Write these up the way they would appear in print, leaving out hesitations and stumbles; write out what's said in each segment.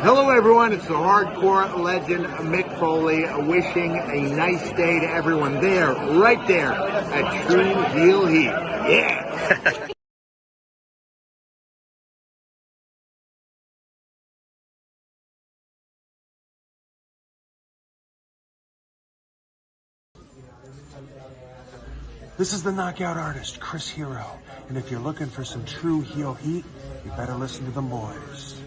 Hello everyone, it's the hardcore legend Mick Foley wishing a nice day to everyone there, right there at True Heel Heat. Yeah! This is the knockout artist, Chris Hero, and if you're looking for some true heel heat, you better listen to them boys.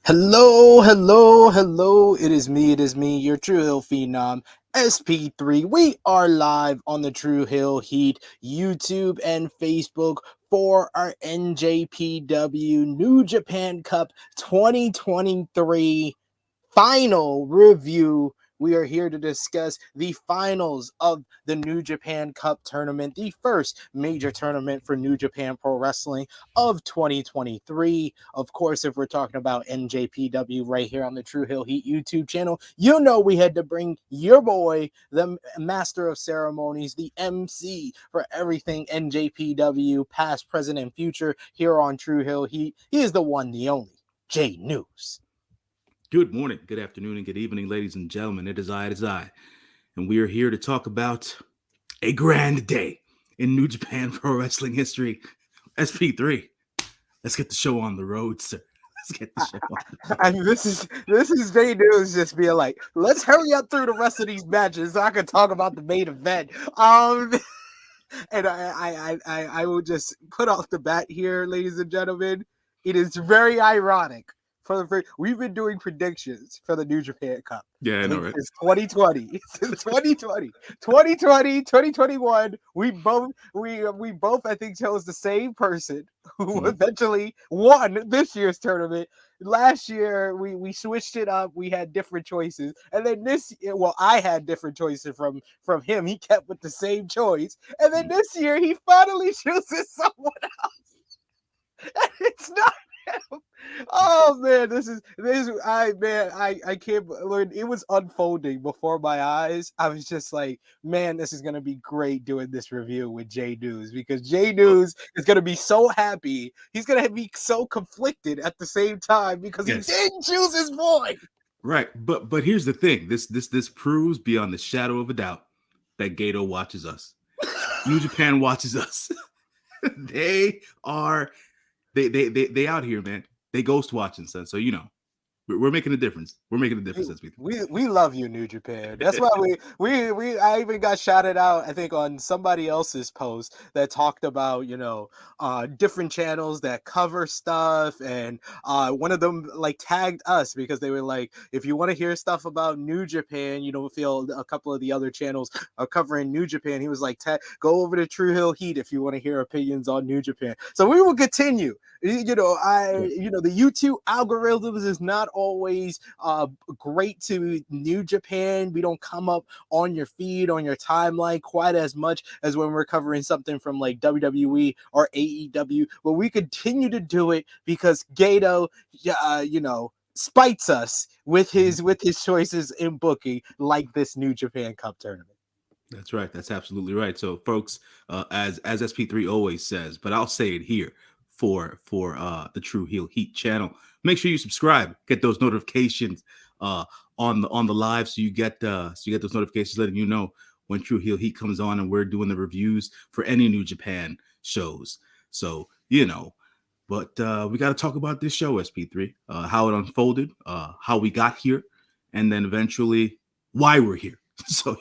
Hello. It is me, your True Hill Phenom, SP3. We are live on the True Hill Heat YouTube and Facebook for our NJPW New Japan Cup 2023 final review. We are here to discuss the finals of the New Japan Cup tournament, the first major tournament for New Japan Pro Wrestling of 2023. Of course, if we're talking about NJPW right here on the True Hill Heat YouTube channel, you know we had to bring your boy, the master of ceremonies, the MC for everything NJPW, past, present, and future here on True Hill Heat. He is the one, the only, J-News. Good morning, good afternoon, and good evening, ladies and gentlemen. It is I. And we are here to talk about a grand day in New Japan Pro Wrestling history. SP3. Let's get the show on the road, sir. Let's get the show on the road. I mean, this is J-News just being like, let's hurry up through the rest of these matches so I can talk about the main event. And I will just put off the bat here, ladies and gentlemen. It is very ironic. We've been doing predictions for the New Japan Cup. Yeah, I know, right? It's 2020. Since 2020. 2020, 2021. We both I think chose the same person who eventually won this year's tournament. Last year we switched it up. We had different choices. And then I had different choices from him. He kept with the same choice. And then this year he finally chooses someone else. And it's not him. Oh man, I can't learn. It was unfolding before my eyes. I was just like, man, this is gonna be great doing this review with J-News, because J-News is gonna be so happy. He's gonna be so conflicted at the same time because he didn't choose his boy. Right, but here's the thing. This proves beyond the shadow of a doubt that Gato watches us. New Japan watches us. They out here, man. They ghost watching, son. So we're making a difference. We're making a difference. We love you, New Japan. That's why I even got shouted out, I think, on somebody else's post that talked about different channels that cover stuff, and one of them like tagged us because they were like, if you want to hear stuff about New Japan, feel a couple of the other channels are covering New Japan. He was like, go over to True Hill Heat if you want to hear opinions on New Japan. So we will continue. The YouTube algorithms is not always great to New Japan. We don't come up on your feed, on your timeline quite as much as when we're covering something from like WWE or AEW, but we continue to do it because Gato spites us with his choices in booking, like this New Japan Cup tournament. That's right. That's absolutely right. So, folks, as SP3 always says, but I'll say it here for the True Heel Heat channel. Make sure you subscribe, get those notifications on the live, so you get those notifications letting you know when True Heel Heat comes on and we're doing the reviews for any New Japan shows. So but we got to talk about this show, SP3, how it unfolded, how we got here, and then eventually why we're here. So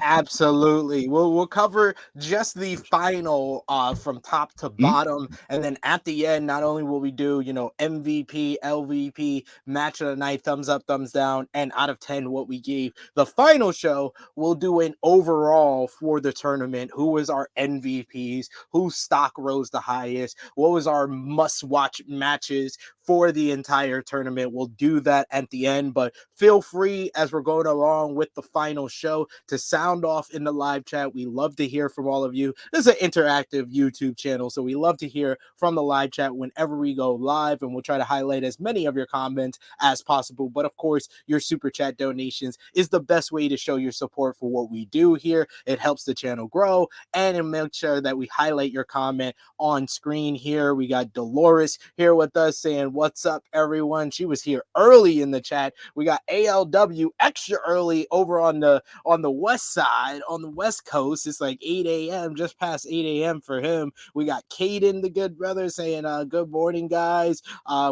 Absolutely. We'll cover just the final from top to bottom, and then at the end, not only will we do MVP, LVP, match of the night, thumbs up, thumbs down, and out of 10 what we gave the final show. We'll do an overall for the tournament. Who was our MVPs? Whose stock rose the highest? What was our must-watch matches for the entire tournament? We'll do that at the end, but feel free as we're going along with the final show to sound off in the live chat. We love to hear from all of you. This is an interactive YouTube channel, so we love to hear from the live chat whenever we go live, and we'll try to highlight as many of your comments as possible. But of course, your super chat donations is the best way to show your support for what we do here. It helps the channel grow, and it makes sure that we highlight your comment on screen here. We got Dolores here with us saying, "What's up, everyone?" She was here early in the chat. We got ALW extra early over on the west side, on the west coast. It's like 8 a.m., just past 8 a.m. for him. We got Caden, the good brother, saying, good morning, guys.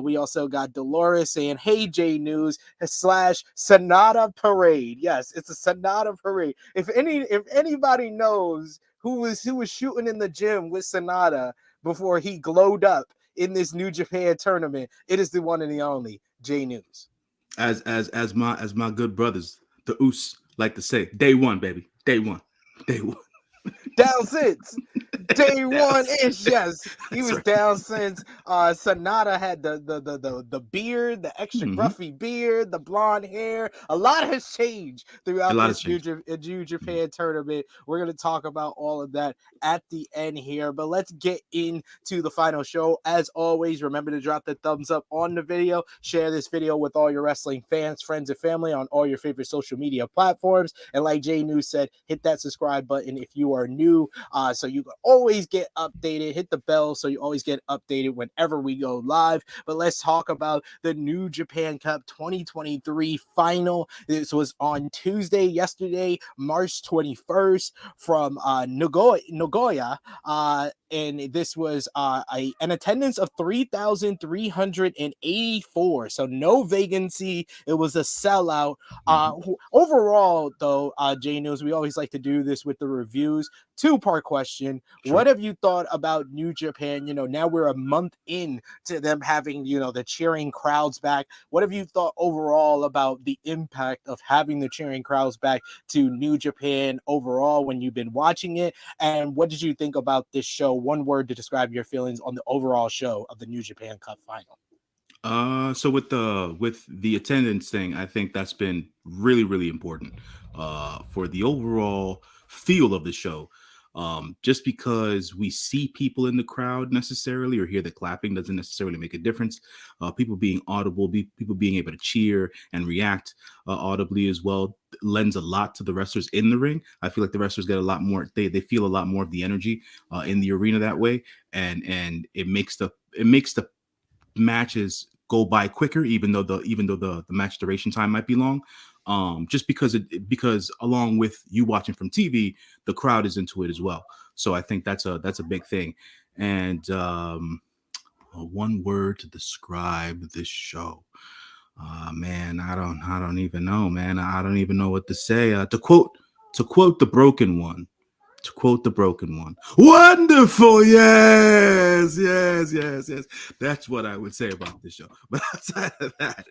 We also got Dolores saying, hey, J-News / SANADA parade. Yes, it's a SANADA parade. If anybody knows who was shooting in the gym with SANADA before he glowed up in this New Japan tournament, it is the one and the only J-News. As my good brothers, the Oos, like to say, day one, baby. Day one. Down since day one ish. Yes, he was right. Down since SANADA had the beard, the extra gruffy beard, the blonde hair. A lot has changed throughout this New Japan tournament. We're going to talk about all of that at the end here, but let's get into the final show. As always, remember to drop the thumbs up on the video, share this video with all your wrestling fans, friends, and family on all your favorite social media platforms, and like J-News said, hit that subscribe button if you are new, so you can always get updated. Hit the bell so you always get updated whenever we go live. But let's talk about the New Japan Cup 2023 final. This was on Tuesday, yesterday, March 21st, from Nagoya, and this was an attendance of 3,384. So no vacancy. It was a sellout. Overall, though, J-News, we always like to do this with the reviews. Two-part question. Sure. What have you thought about New Japan? Now we're a month in to them having, the cheering crowds back. What have you thought overall about the impact of having the cheering crowds back to New Japan overall when you've been watching it? And what did you think about this show? One word to describe your feelings on the overall show of the New Japan Cup final. So with the attendance thing, I think that's been really, really important for the overall feel of the show. Just because we see people in the crowd necessarily or hear the clapping doesn't necessarily make a difference. People being audible, people being able to cheer and react audibly as well lends a lot to the wrestlers in the ring. I feel like the wrestlers get a lot more, they feel a lot more of the energy in the arena that way, and it makes the matches go by quicker, even though the match duration time might be long. Just because along with you watching from TV, the crowd is into it as well. So I think that's a big thing. And one word to describe this show. Man, I don't even know, man. I don't even know what to say. To quote the Broken One. To quote the Broken One, wonderful, yes. That's what I would say about this show. But outside of that,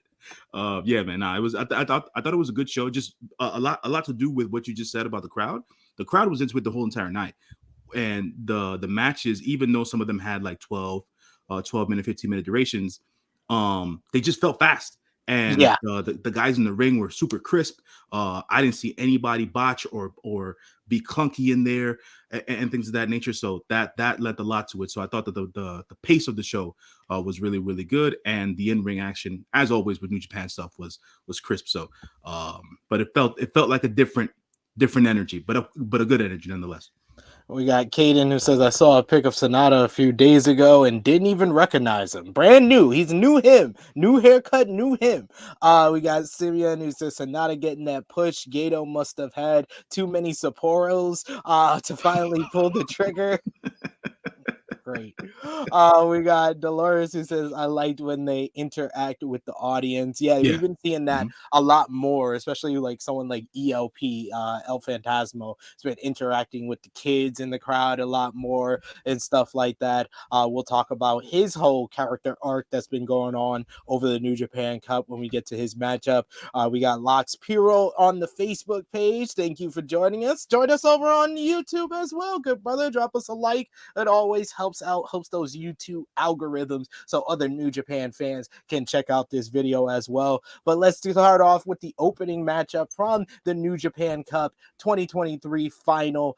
yeah, man, I thought it was a good show. Just a lot to do with what you just said about the crowd. The crowd was into it the whole entire night, and the matches, even though some of them had like 12-minute, 15-minute durations, they just felt fast. And yeah, the guys in the ring were super crisp. I didn't see anybody botch or be clunky in there and things of that nature. So that led a lot to it. So I thought that the pace of the show was really, really good, and the in-ring action, as always with New Japan stuff, was crisp. So, but it felt like a different energy, but a good energy nonetheless. We got Caden who says, I saw a pic of SANADA a few days ago and didn't even recognize him. Brand new. He's new haircut, new him. We got Simeon who says SANADA getting that push. Gato must have had too many Sapporos to finally pull the trigger. great. We got Dolores who says, I liked when they interact with the audience. Yeah, Yeah. we've been seeing that a lot more, especially like someone like ELP, El Phantasmo, has been interacting with the kids in the crowd a lot more and stuff like that. We'll talk about his whole character arc that's been going on over the New Japan Cup when we get to his matchup. We got Lox Piro on the Facebook page. Thank you for joining us. Join us over on YouTube as well, good brother. Drop us a like. It always helps those YouTube algorithms so other New Japan fans can check out this video as well. But let's start off with the opening matchup from the New Japan Cup 2023 final.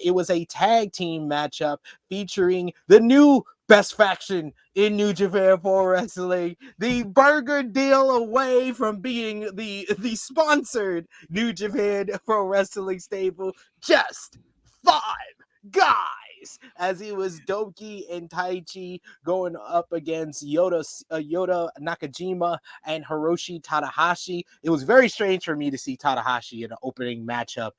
It was a tag team matchup featuring the new best faction in New Japan Pro Wrestling, the burger deal away from being the sponsored New Japan Pro Wrestling stable. Just 5 guys, as it was Doki and Taichi going up against Yota Nakajima and Hiroshi Takahashi. It was very strange for me to see Takahashi in an opening matchup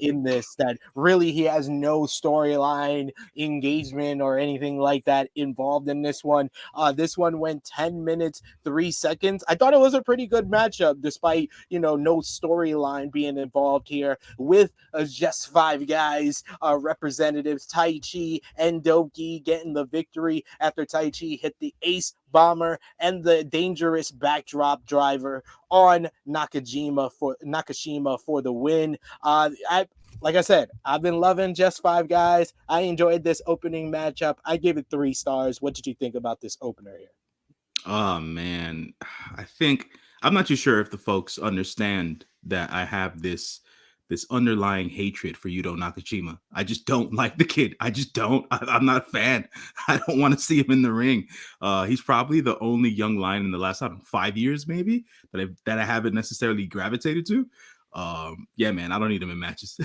in this, that really he has no storyline engagement or anything like that involved in this one. This one went 10 minutes 3 seconds. I thought it was a pretty good matchup despite, no storyline being involved here, with just 5 guys representatives, Taichi and Doki, getting the victory after Taichi hit the ace bomber and the dangerous backdrop driver on Nakashima for the win. Like I said, I've been loving just 5 guys. I enjoyed this opening matchup. I give it 3 stars. What did you think about this opener here? Oh man, I'm not too sure if the folks understand that I have this underlying hatred for Yuto Nakajima. I just don't like the kid. I just don't. I'm not a fan. I don't want to see him in the ring. He's probably the only young lion in the last 5 years, maybe, that I haven't necessarily gravitated to. Yeah, man, I don't need him in matches.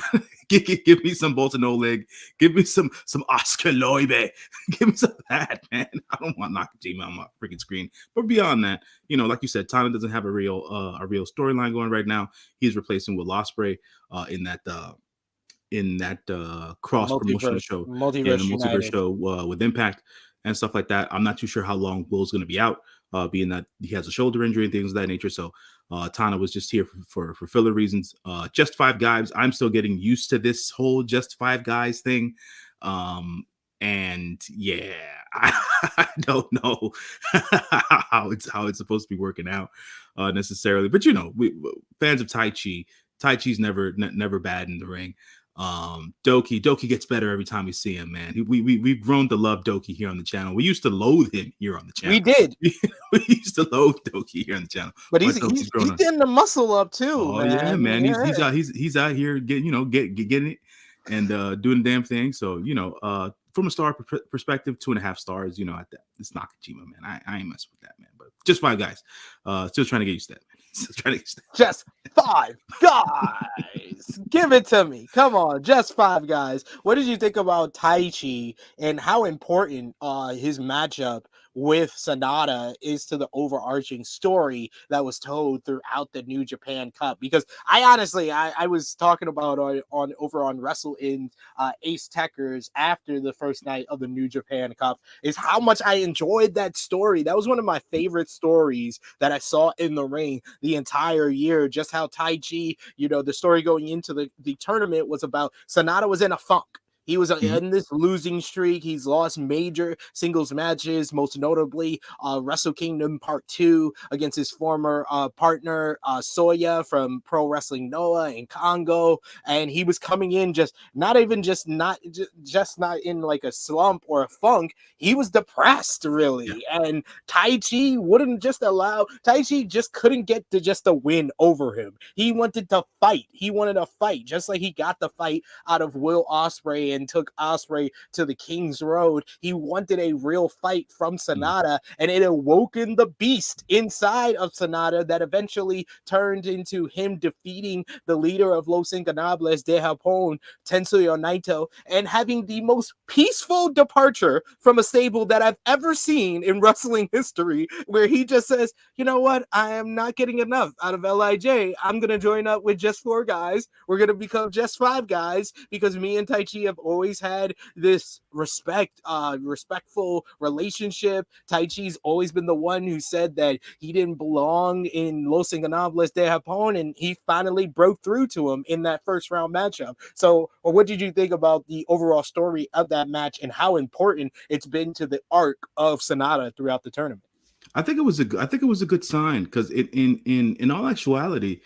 give me some Bolton Oleg. Give me some Oscar Loibe. Give me some of that, man. I don't want Nakajima on my freaking screen. But beyond that, like you said, Tana doesn't have a real storyline going right now. He's replacing Will Ospreay in that cross promotional show, multiverse show with Impact and stuff like that. I'm not too sure how long Will's going to be out, being that he has a shoulder injury and things of that nature. So Tana was just here for filler reasons. Just 5 guys. I'm still getting used to this whole just 5 guys thing. And yeah, I don't know how it's supposed to be working out necessarily. But fans of Taichi's never bad in the ring. Doki gets better every time we see him, man. We've grown to love Doki here on the channel. We used to loathe him here on the channel. We did. We used to loathe Doki here on the channel. But he's getting the muscle up too. Oh man. Yeah, man. Yeah. He's out here getting it and doing the damn thing. So from a star perspective, 2.5 stars. It's Nakajima, man. I ain't messing with that, man. But just 5 guys. Still trying to get used to that, man. Just 5 guys. Give it to me. Come on, just 5 guys. What did you think about Taichi and how important his matchup with SANADA is to the overarching story that was told throughout the New Japan Cup? Because I was talking about over on Wrestle In Ace Techers after the first night of the New Japan Cup, is how much I enjoyed that story. That was one of my favorite stories that I saw in the ring the entire year. Just how Taichi, the story going into the tournament was about SANADA was in a funk. He was in this losing streak. He's lost major singles matches, most notably Wrestle Kingdom Part 2 against his former partner, Soya from Pro Wrestling Noah in Congo. And he was coming in not in like a slump or a funk. He was depressed, really. Yeah. And Taichi just couldn't get to just a win over him. He wanted to fight. He wanted a fight, just like he got the fight out of Will Ospreay and took Ospreay to the King's Road. He wanted a real fight from SANADA, and it awoken the beast inside of SANADA that eventually turned into him defeating the leader of Los Ingonables de Japón, Tetsuya Naito, and having the most peaceful departure from a stable that I've ever seen in wrestling history, where he just says, you know what, I am not getting enough out of LIJ. I'm going to join up with just 4 guys. We're going to become just 5 guys because me and Taichi have always had this respectful relationship. Taichi's always been the one who said that he didn't belong in Los Ingobernables de Japón, and he finally broke through to him in that first round matchup. So, what did you think about the overall story of that match and how important it's been to the arc of SANADA throughout the tournament? I think it was a good sign because in all actuality,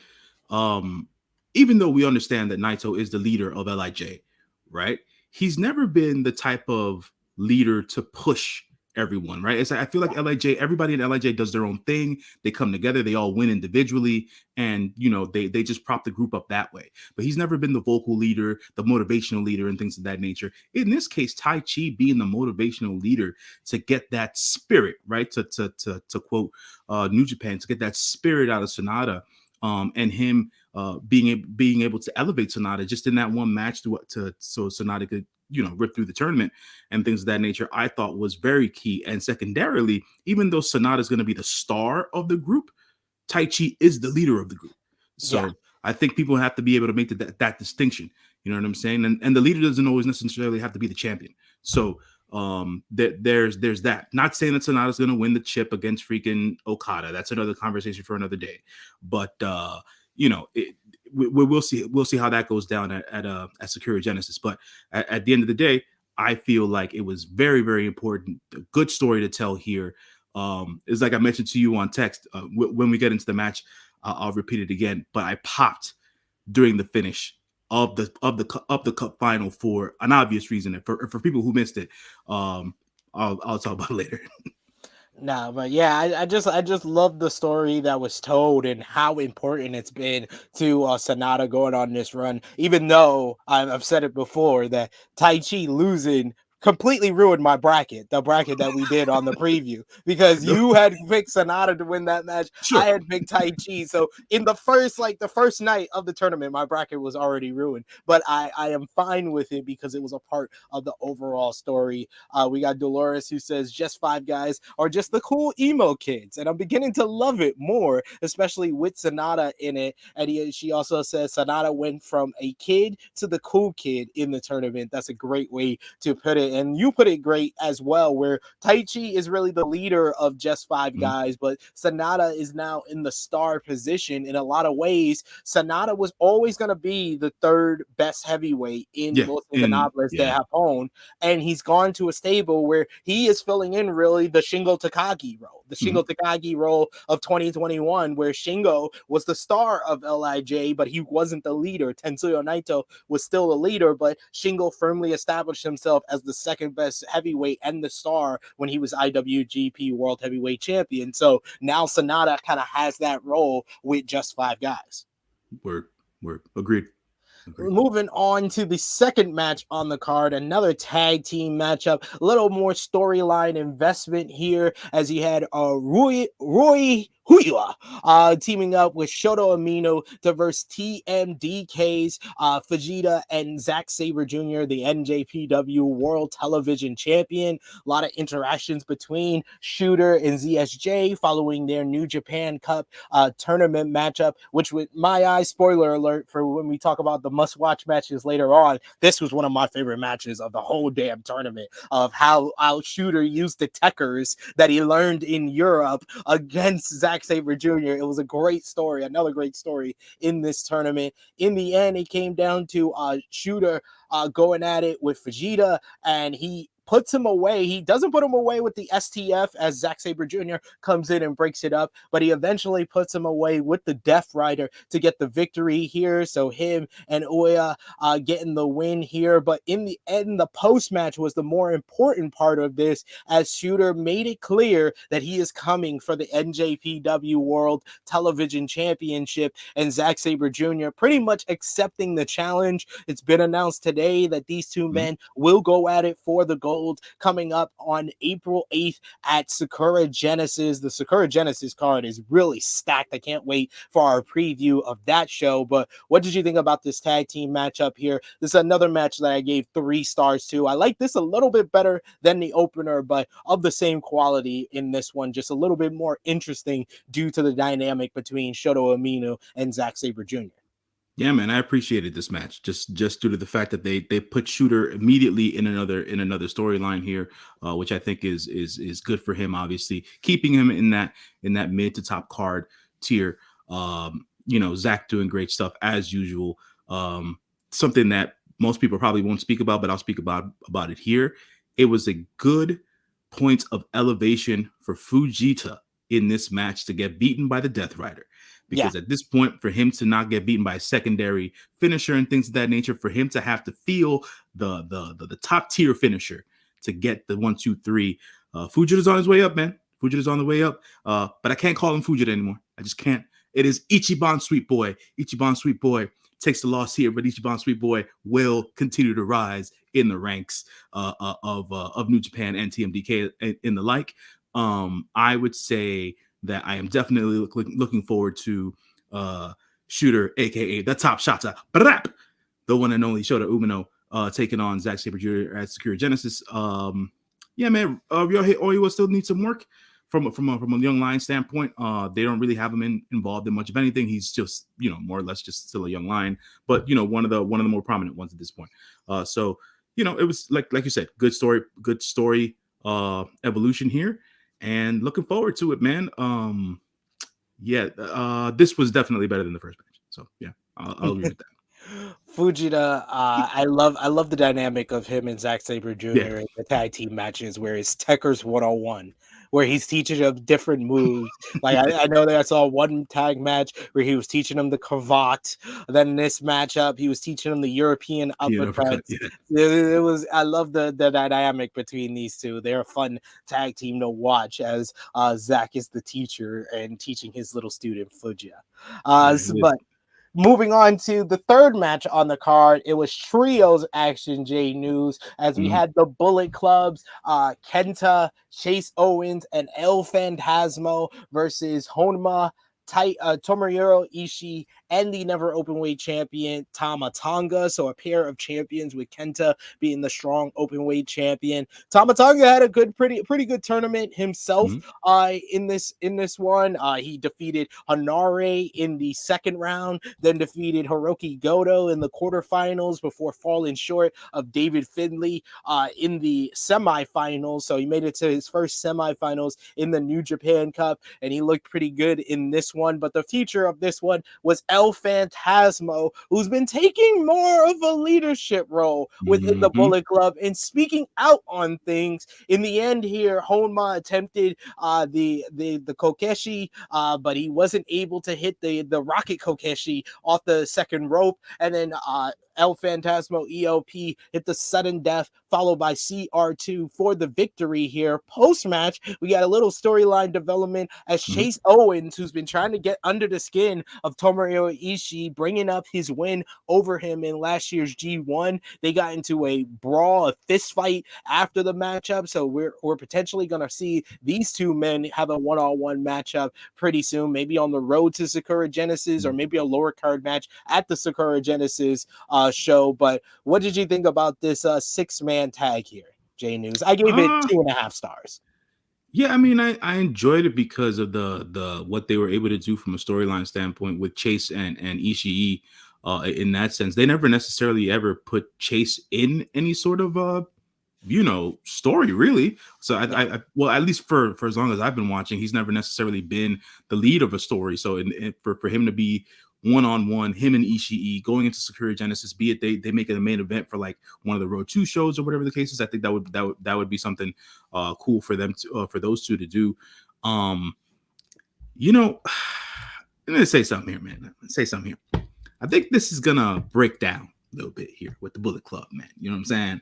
um, even though we understand that Naito is the leader of Lij, right? He's never been the type of leader to push everyone, right? I feel like Lij, everybody in Lij does their own thing. They come together, they all win individually, and they just prop the group up that way. But he's never been the vocal leader, the motivational leader, and things of that nature. In this case, Taichi being the motivational leader to get that spirit, right? To quote New Japan, to get that spirit out of SANADA. And him being able to elevate SANADA just in that one match so SANADA could rip through the tournament and things of that nature, I thought was very key. And secondarily, even though SANADA is going to be the star of the group, Taichi is the leader of the group. So yeah. I think people have to be able to make that distinction. You know what I'm saying? And the leader doesn't always necessarily have to be the champion. So there's that. Not saying that SANADA's going to win the chip against freaking Okada. That's another conversation for another day. But we'll see how that goes down at Sakura Genesis. But at the end of the day, I feel like it was very, very important. A good story to tell here. Is like I mentioned to you on text. When we get into the match, I'll repeat it again. But I popped during the finish of the cup final for an obvious reason. And for people who missed it, I'll talk about it later. No, but yeah, I just love the story that was told and how important it's been to SANADA going on this run. Even though I've said it before that Taichi losing completely ruined my bracket, the bracket that we did on the preview, because you had picked SANADA to win that match. Sure. I had picked Taichi. So in the first night of the tournament, my bracket was already ruined. But I am fine with it because it was a part of the overall story. We got Dolores who says just 5 guys are just the cool emo kids. And I'm beginning to love it more, especially with SANADA in it. And she also says SANADA went from a kid to the cool kid in the tournament. That's a great way to put it. And you put it great as well, where Taichi is really the leader of just 5 guys, but SANADA is now in the star position. In a lot of ways, SANADA was always going to be the 3rd best heavyweight in Los Ingobernables de Japón, and he's gone to a stable where he is filling in really the Shingo Takagi role. The Shingo Takagi role of 2021, where Shingo was the star of Lij, but he wasn't the leader. Tetsuya Naito was still the leader, but Shingo firmly established himself as the 2nd best heavyweight and the star when he was IWGP World Heavyweight Champion. So now SANADA kind of has that role with just 5 guys. Word. Agreed. Moving on to the second match on the card, another tag team matchup, a little more storyline investment here, as he had Roy Huyua teaming up with Shota Umino to verse TMDK's Fujita and Zack Sabre Jr., the NJPW World Television Champion. A lot of interactions between Shooter and ZSJ following their New Japan Cup tournament matchup, which with my eyes, spoiler alert for when we talk about the must-watch matches later on, this was one of my favorite matches of the whole damn tournament, of how Shooter used the techers that he learned in Europe against Zack Sabre Jr. It was a great story, another great story in this tournament. In the end, it came down to Shooter going at it with Fujita, and he puts him away. He doesn't put him away with the STF as Zack Sabre Jr. comes in and breaks it up, but he eventually puts him away with the Death Rider to get the victory here. So him and Oya getting the win here. But in the end, the post-match was the more important part of this, as Shooter made it clear that he is coming for the NJPW World Television Championship, and Zack Sabre Jr. pretty much accepting the challenge. It's been announced today that these two men will go at it for the gold coming up on April 8th at Sakura Genesis. The Sakura Genesis card is really stacked. I can't wait for our preview of that show. But what did you think about this tag team matchup here? This is another match that I gave 3 stars to. I like this a little bit better than the opener, but of the same quality in this one, just a little bit more interesting due to the dynamic between Shota Umino and Zack Sabre Jr. Yeah, man, I appreciated this match just due to the fact that they put Shooter immediately in another storyline here, which I think is good for him. Obviously, keeping him in that mid to top card tier. Zach doing great stuff as usual. Something that most people probably won't speak about, but I'll speak about it here. It was a good point of elevation for Fujita in this match to get beaten by the Death Rider. Because at this point, for him to not get beaten by a secondary finisher and things of that nature, for him to have to feel the top tier finisher to get the 1, 2, 3, Fujita's on his way up, man. Fujita's on the way up, but I can't call him Fujita anymore. I just can't. It is Ichiban Sweet Boy. Ichiban Sweet Boy takes the loss here, but Ichiban Sweet Boy will continue to rise in the ranks of New Japan and TMDK and the like. I would say that I am definitely looking forward to Shooter, aka the Top Shota, the one and only Shota Umino, taking on Zack Sabre Jr. at Sakura Genesis. Yeah, man, Ryohei Oiwa still needs some work from a young lion standpoint. They don't really have him involved in much of anything. He's just more or less just still a young lion, but one of the more prominent ones at this point. So it was like you said, good story evolution here. And looking forward to it, man. This was definitely better than the first match. So yeah, I'll agree with that. Fujita, I love the dynamic of him and Zack Sabre Jr. in the tag team matches where it's Tekker's 101, where he's teaching him different moves. Like I know that I saw one tag match where he was teaching him the cravat. Then in this matchup, he was teaching him the European uppercut. It was. I love the dynamic between these two. They're a fun tag team to watch as Zack is the teacher and teaching his little student Fujita. But moving on to the third match on the card, it was Trios Action J-News as we had the Bullet Clubs, Kenta, Chase Owens, and El Phantasmo versus Honma, Tomohiro Ishii, and the never openweight champion Tama Tonga. So a pair of champions with Kenta being the strong openweight champion. Tama Tonga had a pretty good tournament himself. In this one, he defeated Hanare in the second round, then defeated Hiroki Goto in the quarterfinals before falling short of David Finlay in the semifinals. So he made it to his first semifinals in the New Japan Cup, and he looked pretty good in this one. But the feature of this one was El Phantasmo, who's been taking more of a leadership role within the Bullet Club and speaking out on things. In the end here, Honma attempted the Kokeshi, but he wasn't able to hit the rocket Kokeshi off the second rope, and then El Phantasmo ELP hit the sudden death, followed by CR2 for the victory here. Post-match, we got a little storyline development as Chase Owens, who's been trying to get under the skin of Tomohiro Ishii, bringing up his win over him in last year's G1. They got into a brawl, a fist fight after the matchup, so we're potentially going to see these two men have a one-on-one matchup pretty soon, maybe on the road to Sakura Genesis or maybe a lower card match at the Sakura Genesis show. But what did you think about this 6-man tag here, J-News? I gave it 2.5 stars. Yeah, I mean, I enjoyed it because of the what they were able to do from a storyline standpoint with Chase and Ishii. In that sense, they never necessarily ever put Chase in any sort of story really. So I well, at least for as long as I've been watching, he's never necessarily been the lead of a story. So for him to be one-on-one, him and Ishii going into Sakura Genesis, be it they make it a main event for like one of the Road 2 shows or whatever the case is, I think that would be something cool for them to for those two to do. I'm gonna say something here, man. I think this is gonna break down a little bit here with the Bullet Club, man. You know what I'm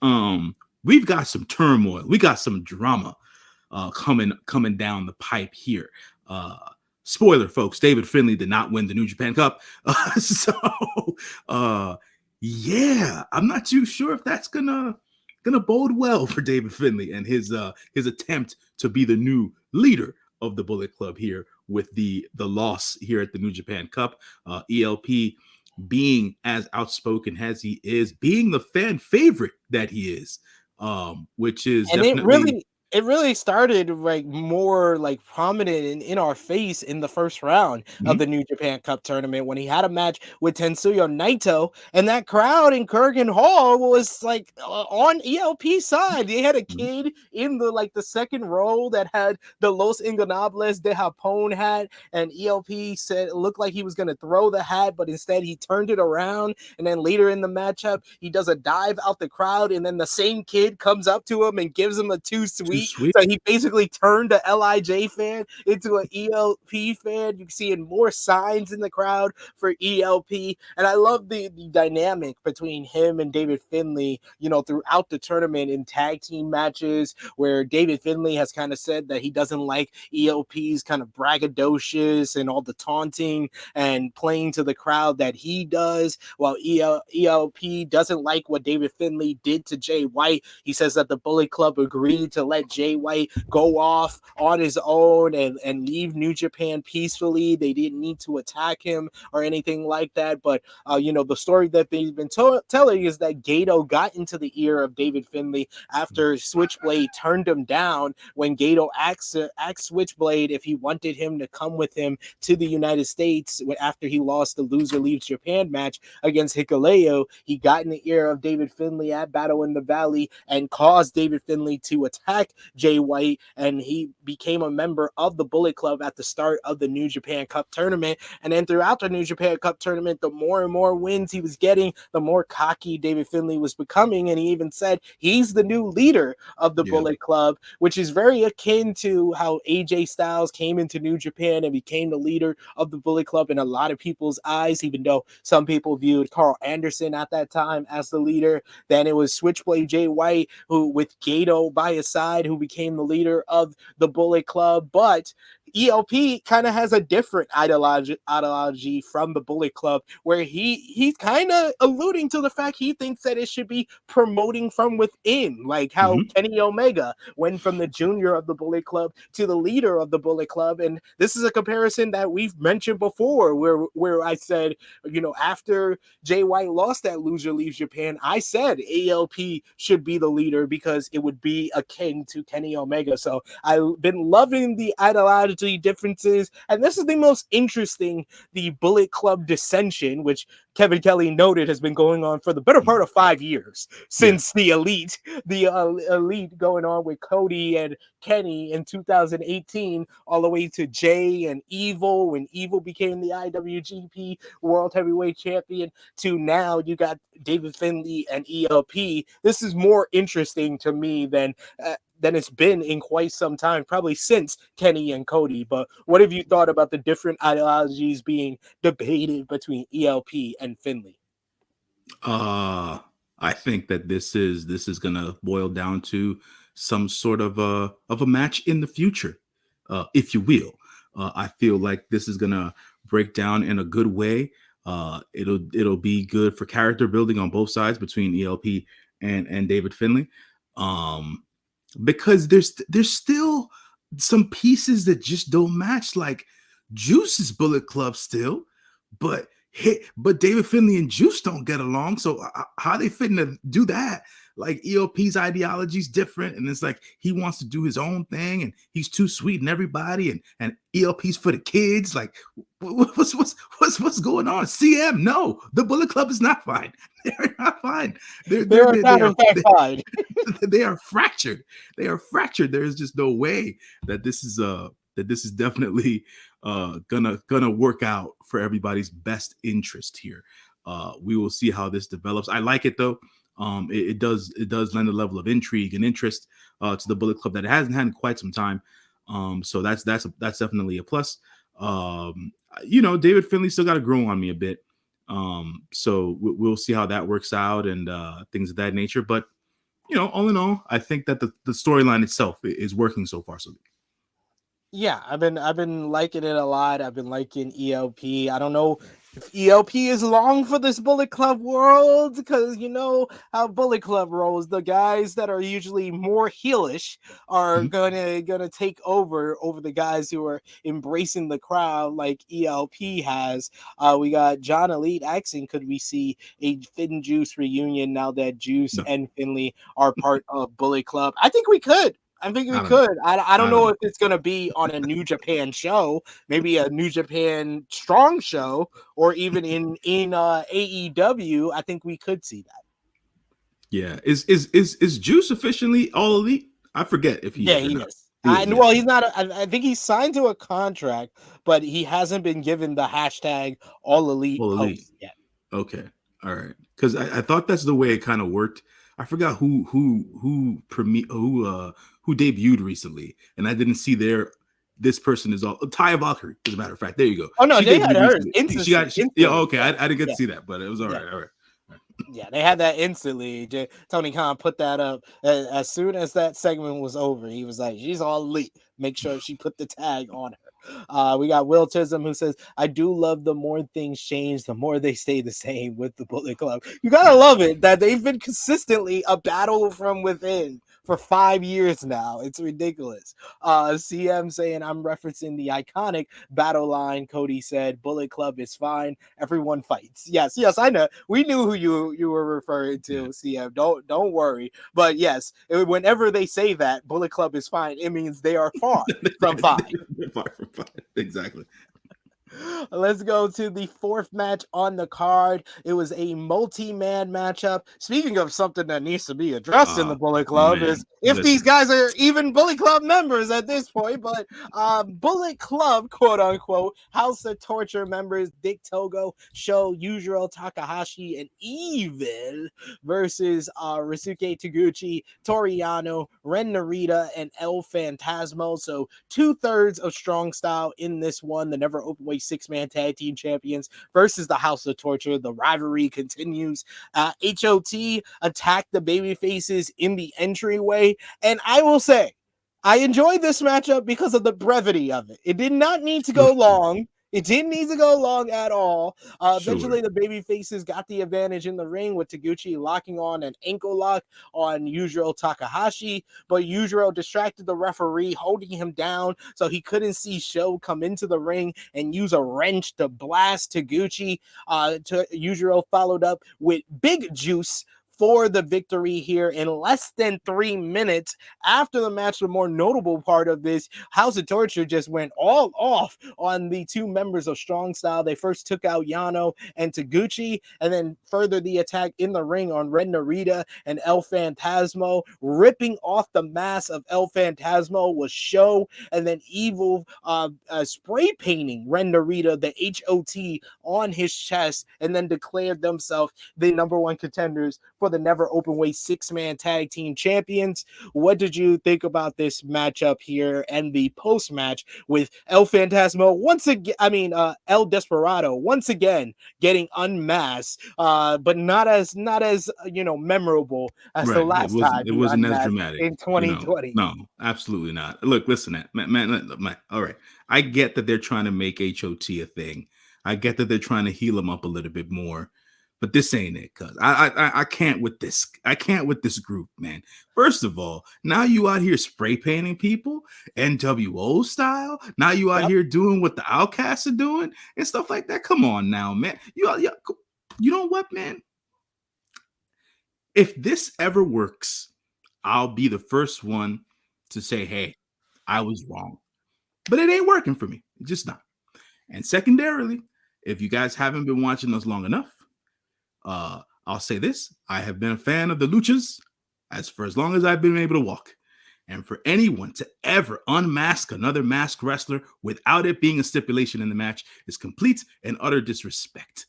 saying? We've got some turmoil, we got some drama coming down the pipe here. Spoiler, folks, David Finlay did not win the New Japan Cup. Yeah, I'm not too sure if that's gonna bode well for David Finlay and his attempt to be the new leader of the Bullet Club here with the loss here at the New Japan Cup. ELP being as outspoken as he is, being the fan favorite that he is, which is and definitely it really started like more like prominent in our face in the first round of the New Japan Cup tournament when he had a match with Tetsuya Naito, and that crowd in Kurgan Hall was like on ELP side. They had a Mhm. kid in the second row that had the Los Ingonables de Japón hat, and ELP said it looked like he was gonna throw the hat, but instead he turned it around, and then later in the matchup he does a dive out the crowd, and then the same kid comes up to him and gives him a too Too sweet. sweet. So he basically turned a LIJ fan into an ELP fan. You see more signs in the crowd for ELP, and I love the dynamic between him and David Finlay, throughout the tournament in tag team matches, where David Finlay has kind of said that he doesn't like ELP's kind of braggadocious and all the taunting and playing to the crowd that he does, while ELP doesn't like what David Finlay did to Jay White. He says that the Bullet Club agreed to let Jay White go off on his own and leave New Japan peacefully. They didn't need to attack him or anything like that. But, the story that they've been telling is that Gato got into the ear of David Finlay after Switchblade turned him down when Gato asked Switchblade if he wanted him to come with him to the United States after he lost the Loser Leaves Japan match against Hikuleo. He got in the ear of David Finlay at Battle in the Valley and caused David Finlay to attack Jay White, and he became a member of the Bullet Club at the start of the New Japan Cup tournament. And then throughout the New Japan Cup tournament, the more and more wins he was getting, the more cocky David Finlay was becoming, and he even said he's the new leader of the Bullet Club, which is very akin to how AJ Styles came into New Japan and became the leader of the Bullet Club in a lot of people's eyes, even though some people viewed Carl Anderson at that time as the leader. Then it was Switchblade Jay White, who with Gato by his side, who became the leader of the Bullet Club. But ELP kind of has a different ideology from the Bullet Club, where he's kind of alluding to the fact he thinks that it should be promoting from within, like how Kenny Omega went from the junior of the Bullet Club to the leader of the Bullet Club. And this is a comparison that we've mentioned before, where I said, after Jay White lost that Loser Leaves Japan, I said ALP should be the leader because it would be akin to Kenny Omega. So I've been loving the ideology differences, and this is the most interesting, the Bullet Club dissension, which Kevin Kelly noted has been going on for the better part of 5 years since the Elite going on with Cody and Kenny in 2018, all the way to Jay and Evil when Evil became the IWGP World Heavyweight Champion, to now you got David Finlay and ELP. This is more interesting to me than it's been in quite some time, probably since Kenny and Cody. But what have you thought about the different ideologies being debated between ELP and Finlay? I think that this is gonna boil down to some sort of a match in the future, if you will. I feel like this is gonna break down in a good way. It'll be good for character building on both sides between ELP and David Finlay. Because there's still some pieces that just don't match. Like Juice's Bullet Club still, but David Finlay and Juice don't get along. So how they fitting to do that? Like ELP's ideology is different, and it's like he wants to do his own thing, and he's too sweet and everybody, and ELP's for the kids. Like what's going on? CM, no, the Bullet Club is not fine. They're not fine. They're not in fact fine. They are fractured. They are fractured. There is just no way that this is definitely gonna work out for everybody's best interest here. We will see how this develops. I like it though. It does lend a level of intrigue and interest to the Bullet Club that it hasn't had in quite some time. So that's definitely a plus. David Finlay still got to grow on me a bit. So we'll see how that works out and things of that nature. But all in all, I think that the storyline itself is working so far. So Yeah, I've been liking it a lot. I've been liking ELP. I don't know if ELP is long for this Bullet Club world, because you know how Bullet Club rolls. The guys that are usually more heelish are gonna take over the guys who are embracing the crowd like ELP has. We got John Elite asking, could we see a Finn Juice reunion now that Juice and Finlay are part of Bullet Club? I think we could. I think we I don't know. could. I don't I don't know know. if it's going to be on a New Japan show, maybe a New Japan Strong show, or even in AEW. I think we could see that. Yeah. Is Juice officially all elite? I forget if he Yeah, is or he not. is. He is, yeah. Well, he's not. I think he's signed to a contract, but he hasn't been given the hashtag All Elite All elite. post yet. Okay. All right. Because I thought that's the way it kind of worked. I forgot who debuted recently, and I didn't see this person is all Taya Valkyrie, as a matter of fact. There you go. Oh no, She they had debuted hers recently. instantly. Yeah, okay. Yeah. I didn't get Yeah. to see that, but it was all Yeah. right. All right. Yeah, they had that instantly. Tony Khan put that up as soon as that segment was over. He was like, "She's all elite. Make sure she put the tag on her." We got Will Chisholm who says, "I do love the more things change, the more they stay the same with the Bullet Club." You gotta love it that they've been consistently a battle from within for 5 years now. It's ridiculous. CM saying, "I'm referencing the iconic battle line." Cody said, "Bullet Club is fine. Everyone fights." Yes, I know. We knew who you were referring to, CM. Don't worry. But yes, whenever they say that Bullet Club is fine, it means they are far from fine. Far from fine. Exactly. Let's go to the fourth match on the card. It was a multi-man matchup. Speaking of something that needs to be addressed in the Bullet Club, is if these guys are even Bullet Club members at this point, but Bullet Club, quote unquote, House of Torture members Dick Togo, Sho, Yujiro Takahashi, and Evil versus Ryusuke Taguchi, Toriano, Ren Narita, and El Phantasmo. So 2/3 of Strong Style in this one. The Never Openweight 6-man tag team champions versus the House of Torture. The rivalry continues. HOT attacked the baby faces in the entryway, and I will say I enjoyed this matchup because of the brevity of it. It did not need to go long. It didn't need to go long at all. Eventually, the baby faces got the advantage in the ring with Taguchi locking on an ankle lock on Yujiro Takahashi, but Yujiro distracted the referee, holding him down so he couldn't see Sho come into the ring and use a wrench to blast Taguchi. Yujiro followed up with Big Juice for the victory here in less than 3 minutes. After the match, the more notable part of this, House of Torture just went all off on the two members of Strong Style. They first took out Yano and Taguchi, and then further the attack in the ring on Ren Narita and El Phantasmo. Ripping off the mask of El Phantasmo was Sho, and then Evil spray painting Ren Narita, the HOT, on his chest, and then declared themselves the number one contenders for the Never Openweight 6-man tag team champions. What did you think about this matchup here and the post match with El Phantasmo once again? El Desperado once again getting unmasked, but not as memorable as the last time. It wasn't as dramatic in 2020. No, absolutely not. Look, listen, man. All right, I get that they're trying to make HOT a thing. I get that they're trying to heal him up a little bit more. But this ain't it, cuz I can't with this. I can't with this group, man. First of all, now you out here spray painting people, NWO style. Now you out here doing what the Outcasts are doing and stuff like that. Come on now, man. You know what, man? If this ever works, I'll be the first one to say, hey, I was wrong. But it ain't working for me. It's just not. And secondarily, if you guys haven't been watching us long enough, I'll say this: I have been a fan of the luchas for as long as I've been able to walk. And for anyone to ever unmask another masked wrestler without it being a stipulation in the match is complete and utter disrespect.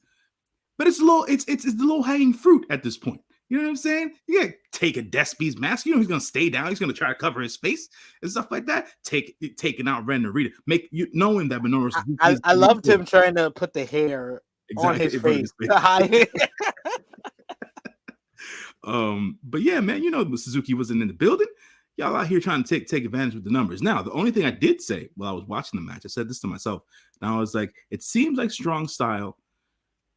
But it's the low hanging fruit at this point. You know what I'm saying? You gotta take a Despy's mask. You know he's gonna stay down. He's gonna try to cover his face and stuff like that. Taking out Ren Narita, knowing that Minoru Suzuki. I loved him trying to put the hair on his face. But yeah, man, Suzuki wasn't in the building. Y'all out here trying to take advantage with the numbers. Now, the only thing I did say while I was watching the match, I said this to myself, and I was like, it seems like Strong Style,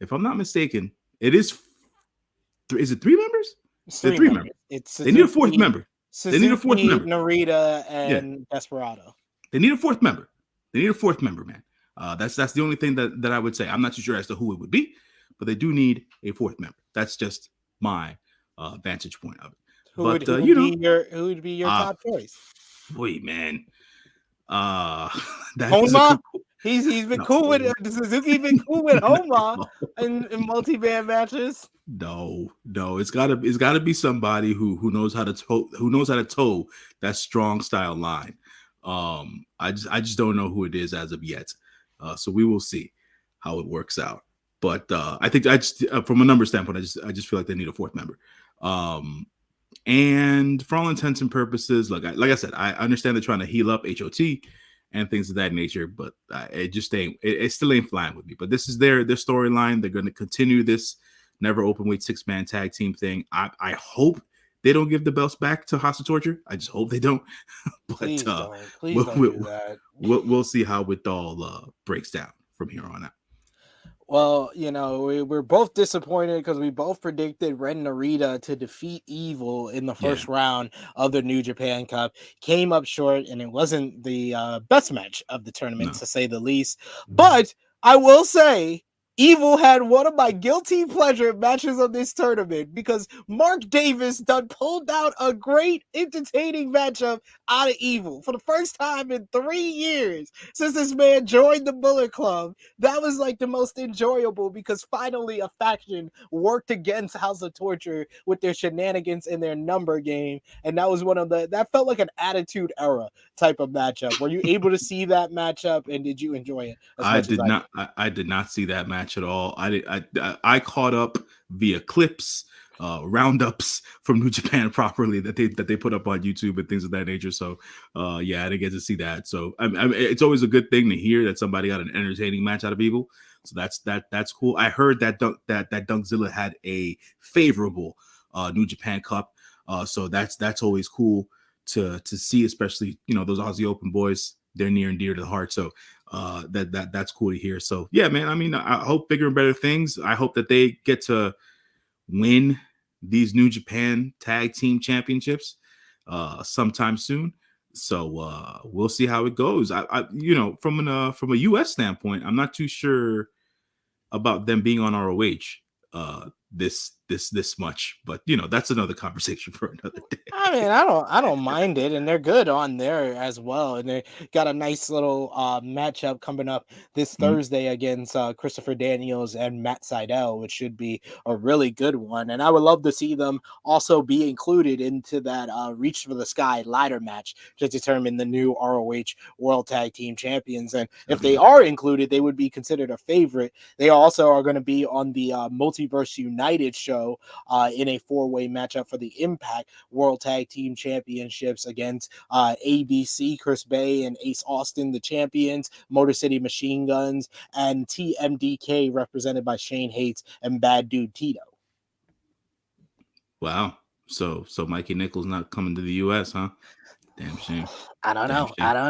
if I'm not mistaken, it is. Is it 3 members? It's three members. They need a fourth member. They need a fourth member. Narita and Desperado. They need a fourth member. Man. That's the only thing that I would say. I'm not too sure as to who it would be, but they do need a fourth member. That's just my vantage point of it. Who would be your top choice? Boy, man. That is a Homa, good. he's been No, cool with Suzuki. Been cool with Homa in multi-band matches. no. It's gotta be somebody who knows how to toe that strong style line. I just don't know who it is as of yet. So we will see how it works out. But I think from a number standpoint, I just feel like they need a fourth member. And for all intents and purposes, like I said, I understand they're trying to heal up HOT and things of that nature, but it just ain't. It still ain't flying with me. But this is their storyline. They're going to continue this never open weight 6-man tag team thing. I hope they don't give the belts back to House of Torture. I just hope they don't. But Please don't. Please we'll, don't we'll, do that. we'll see how it all breaks down from here on out. Well, we're both disappointed because we both predicted Ren Narita to defeat Evil in the first round of the New Japan Cup. Came up short, and it wasn't the best match of the tournament, to say the least. But I will say, Evil had one of my guilty pleasure matches of this tournament because Mark Davis pulled out a great, entertaining matchup out of Evil for the first time in 3 years since this man joined the Bullet Club. That was like the most enjoyable because finally a faction worked against House of Torture with their shenanigans and their number game. And that was that felt like an Attitude Era type of matchup. Were you able to see that matchup, and did you enjoy it as I much as did I not. I did not see that match at all. I caught up via clips, roundups from New Japan properly that they put up on YouTube and things of that nature. So, yeah, I didn't get to see that. So, it's always a good thing to hear that somebody got an entertaining match out of Evil. So that's cool. I heard that Dunkzilla had a favorable New Japan Cup. So that's always cool to see, especially those Aussie Open boys. They're near and dear to the heart. So that's cool to hear. So yeah, man. I mean, I hope bigger and better things. I hope that they get to win these New Japan Tag Team Championships sometime soon. So we'll see how it goes. From a US standpoint, I'm not too sure about them being on ROH this much, but that's another conversation for another day. I mean, I don't mind it, and they're good on there as well. And they got a nice little matchup coming up this Thursday against Christopher Daniels and Matt Sydal, which should be a really good one. And I would love to see them also be included into that Reach for the Sky ladder match to determine the new ROH World Tag Team Champions. And if they are included, they would be considered a favorite. They also are going to be on the Multiverse United show in a 4-way matchup for the Impact World Tag Team Championships against ABC, Chris Bay and Ace Austin, the champions, Motor City Machine Guns, and TMDK represented by Shane Hates and Bad Dude Tito. Wow. So Mikey Nichols not coming to the US, huh? Damn shame. I don't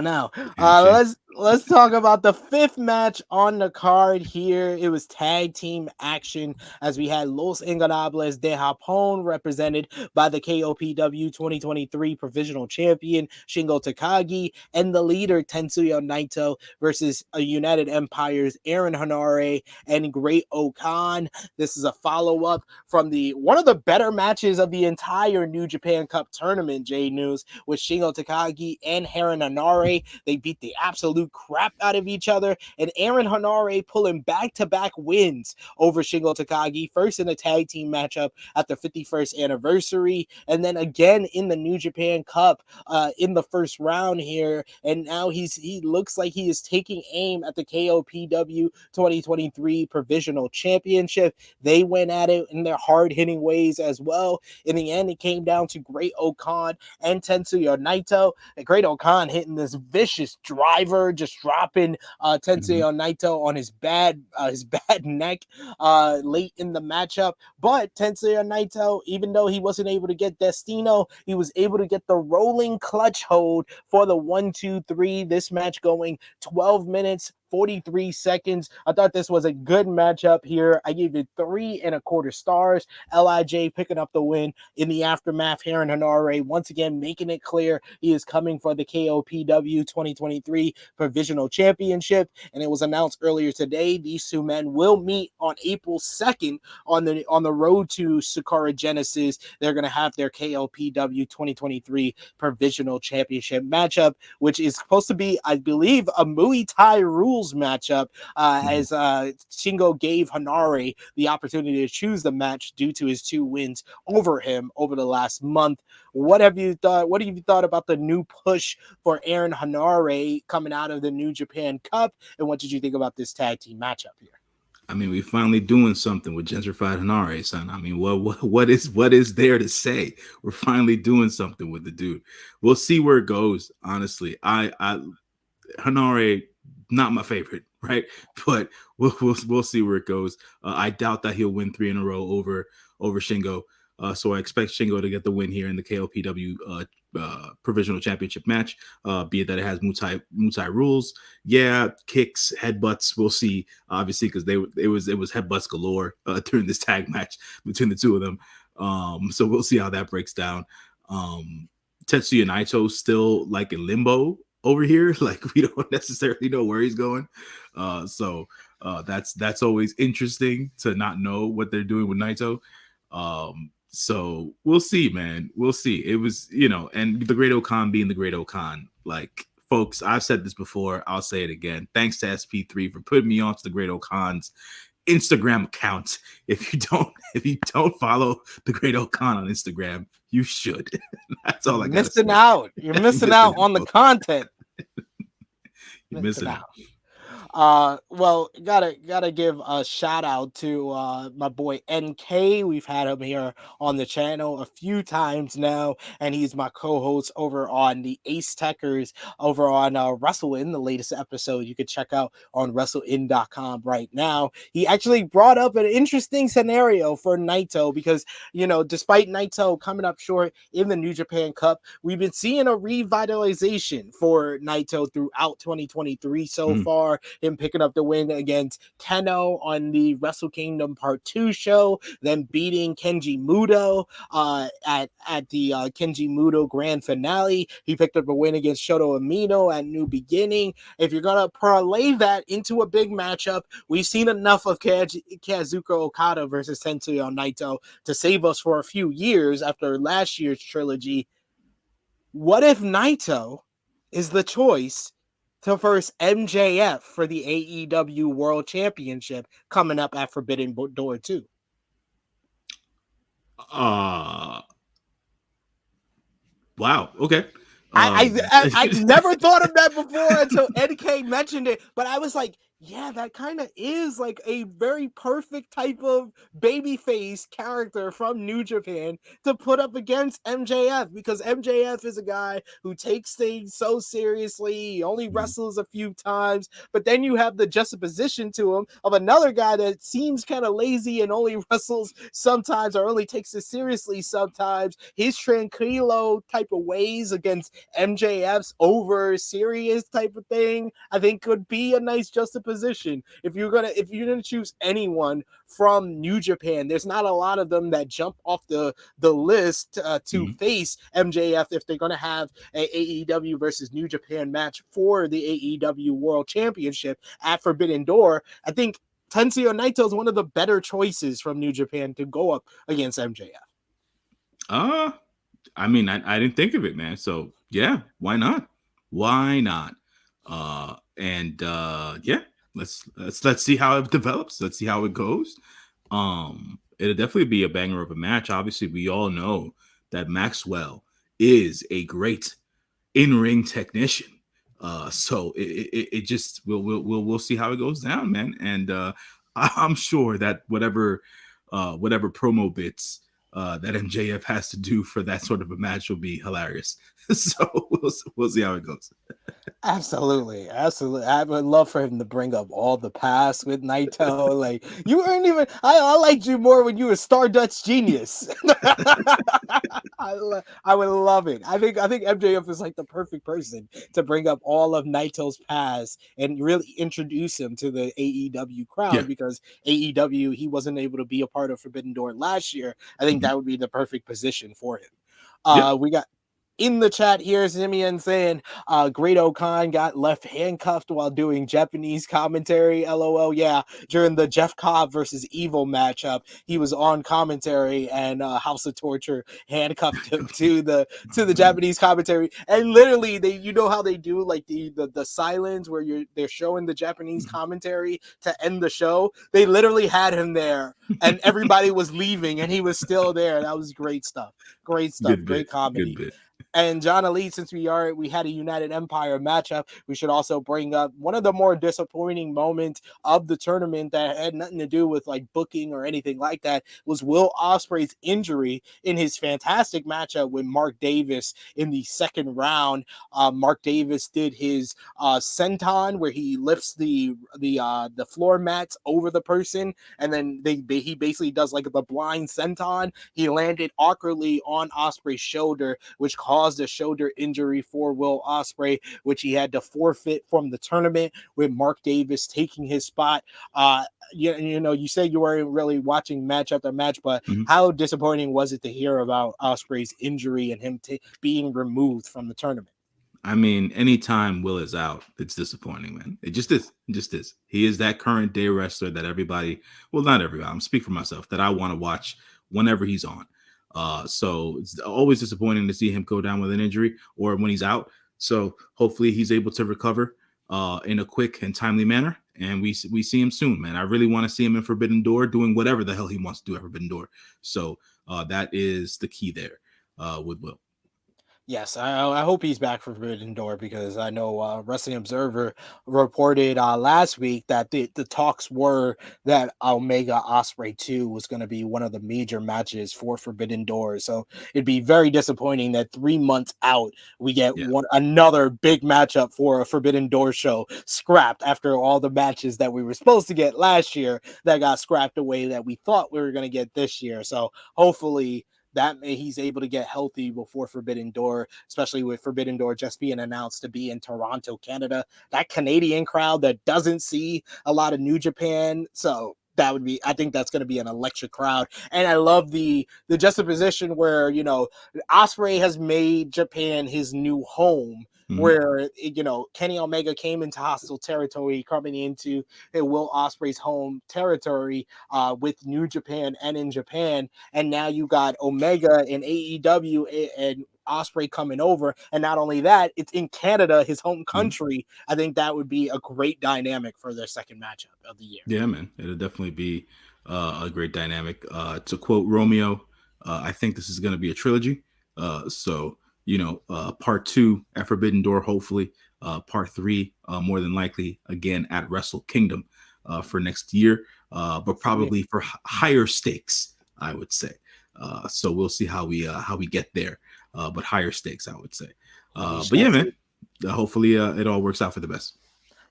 know. Shame. Let's talk about the 5th match on the card here. It was tag team action as we had Los Ingobernables de Japón represented by the KOPW 2023 provisional champion Shingo Takagi and the leader Tetsuya Naito versus United Empire's Aaron Hanare and Great Okan. This is a follow-up from one of the better matches of the entire New Japan Cup tournament, J-News, with Shingo Takagi and Aaron Hanare. They beat the absolute crap out of each other, and Aaron Hanare pulling back-to-back wins over Shingo Takagi, first in a tag team matchup at the 51st anniversary, and then again in the New Japan Cup in the first round here, and now he looks like he is taking aim at the KOPW 2023 Provisional Championship. They went at it in their hard-hitting ways as well. In the end, it came down to Great Okan and Tetsuya Naito. Great Okan hitting this vicious driver, just dropping Tetsuya Naito on his bad neck late in the matchup. But Tetsuya Naito, even though he wasn't able to get Destino, he was able to get the rolling clutch hold for the 1-2-3. This match going 12 minutes, 43 seconds. I thought this was a good matchup here. I gave it 3.25 stars. LIJ picking up the win in the aftermath. Aaron Hanare once again making it clear he is coming for the KOPW 2023 Provisional Championship, and it was announced earlier today these two men will meet on April 2nd on the road to Sakura Genesis. They're going to have their KOPW 2023 Provisional Championship matchup, which is supposed to be, I believe, a Muay Thai rules matchup, as Shingo gave Hanare the opportunity to choose the match due to his 2 wins over him over the last month. What have you thought? What have you thought about the new push for Aaron Hanare coming out of the New Japan Cup? And what did you think about this tag team matchup here? I mean, we're finally doing something with gentrified Hanare, son. I mean, what is there to say? We're finally doing something with the dude. We'll see where it goes. Honestly, I Hanare, not my favorite, right? But we'll see where it goes. I doubt that he'll win 3 in a row over Shingo. So I expect Shingo to get the win here in the KOPW Provisional Championship match, be it that it has Muay Thai rules. Yeah, kicks, headbutts, we'll see, obviously, because it was headbutts galore during this tag match between the two of them. So we'll see how that breaks down. Tetsuya Naito still like in limbo over here. Like, we don't necessarily know where he's going. So that's always interesting to not know what they're doing with Naito. So we'll see, man. We'll see. It was, and the Great Okan being the Great Okan, like, folks, I've said this before, I'll say it again. Thanks to SP3 for putting me onto the Great Okan's Instagram account. If you don't follow the Great Okan on Instagram, you should. That's all I got. Missing out. You're missing out on the content. You're missing out. Well, gotta give a shout out to my boy NK. We've had him here on the channel a few times now, and he's my co-host over on the Ace Techers over on Wrestle In, the latest episode you could check out on WrestleIn.com right now. He actually brought up an interesting scenario for Naito because, despite Naito coming up short in the New Japan Cup, we've been seeing a revitalization for Naito throughout 2023 so far. Him picking up the win against Keno on the Wrestle Kingdom Part 2 show, then beating Kenji Muto at the Kenji Muto grand finale. He picked up a win against Shoto Umino at New Beginning. If you're gonna parlay that into a big matchup, we've seen enough of Kazuchika Okada versus Tetsuya Naito to save us for a few years after last year's trilogy. What if Naito is the choice to first MJF for the AEW World Championship coming up at Forbidden Door 2? Wow. Okay. I never thought of that before until NK mentioned it, but I was like, yeah, that kind of is like a very perfect type of babyface character from New Japan to put up against MJF, because MJF is a guy who takes things so seriously. He only wrestles a few times, but then you have the juxtaposition to him of another guy that seems kind of lazy and only wrestles sometimes or only takes it seriously sometimes. His tranquilo type of ways against MJF's over serious type of thing, I think could be a nice juxtaposition. If you're gonna choose anyone from New Japan, there's not a lot of them that jump off the list to face MJF if they're gonna have a AEW versus New Japan match for the AEW World Championship at Forbidden Door. I think Tetsuya Naito is one of the better choices from New Japan to go up against MJF. I mean, I didn't think of it, man. So yeah, why not? Yeah, let's see how it develops. Let's see how it goes. It'll definitely be a banger of a match. Obviously, we all know that Maxwell is a great in-ring technician. So it just we'll see how it goes down, man. And I'm sure that whatever promo bits that MJF has to do for that sort of a match will be hilarious. So we'll see how it goes. Absolutely. I would love for him to bring up all the past with Naito. Like, you weren't even. I liked you more when you were Stardust Genius. I would love it. I think MJF is like the perfect person to bring up all of Naito's past and really introduce him to the AEW crowd, because AEW, he wasn't able to be a part of Forbidden Door last year. I think that would be the perfect position for him. We got in the chat here, Simeon saying Great O'Khan got left handcuffed while doing Japanese commentary. LOL. Yeah, during the Jeff Cobb versus Evil matchup, he was on commentary, and House of Torture handcuffed him to the Japanese commentary. And literally, you know how they do like the silence where they're showing the Japanese commentary to end the show. They literally had him there, and everybody was leaving, and he was still there. That was great stuff. Great stuff. Great comedy. Good bit. And John Elite, since we had a United Empire matchup, we should also bring up one of the more disappointing moments of the tournament that had nothing to do with like booking or anything like that, was Will Ospreay's injury in his fantastic matchup with Mark Davis in the second round. Mark Davis did his senton, where he lifts the floor mats over the person, and then he basically does like the blind senton. He landed awkwardly on Ospreay's shoulder, which caused a shoulder injury for Will Ospreay, which he had to forfeit from the tournament, with Mark Davis taking his spot. You said you weren't really watching match after match, but how disappointing was it to hear about Ospreay's injury and him being removed from the tournament? I mean, anytime Will is out, it's disappointing, man. It just is. It just is. He is that current day wrestler that everybody, well, not everybody, I'm speaking for myself, that I want to watch whenever he's on. So it's always disappointing to see him go down with an injury or when he's out. So hopefully he's able to recover in a quick and timely manner, and we see him soon, man. I really want to see him in Forbidden Door doing whatever the hell he wants to do at Forbidden Door. So that is the key there with Will. Yes, I hope he's back for Forbidden Door, because I know Wrestling Observer reported last week that the talks were that Omega Ospreay 2 was going to be one of the major matches for Forbidden Door. So it'd be very disappointing that 3 months out we get another big matchup for a Forbidden Door show scrapped after all the matches that we were supposed to get last year that got scrapped away that we thought we were going to get this year. So hopefully that he's able to get healthy before Forbidden Door, especially with Forbidden Door just being announced to be in Toronto, Canada. That Canadian crowd that doesn't see a lot of New Japan. So I think that's going to be an electric crowd. And I love the juxtaposition where, Ospreay has made Japan his new home, where, Kenny Omega came into hostile territory, coming into Will Ospreay's home territory with New Japan and in Japan. And now you got Omega in AEW and Ospreay coming over. And not only that, it's in Canada, his home country. I think that would be a great dynamic for their second matchup of the year. Yeah, man. It'll definitely be a great dynamic. To quote Romeo, I think this is going to be a trilogy. Part 2 at Forbidden Door, hopefully. Part 3, more than likely, again at Wrestle Kingdom for next year, but probably for higher stakes, I would say. So we'll see how we get there, but higher stakes, I would say. But yeah, man, hopefully it all works out for the best.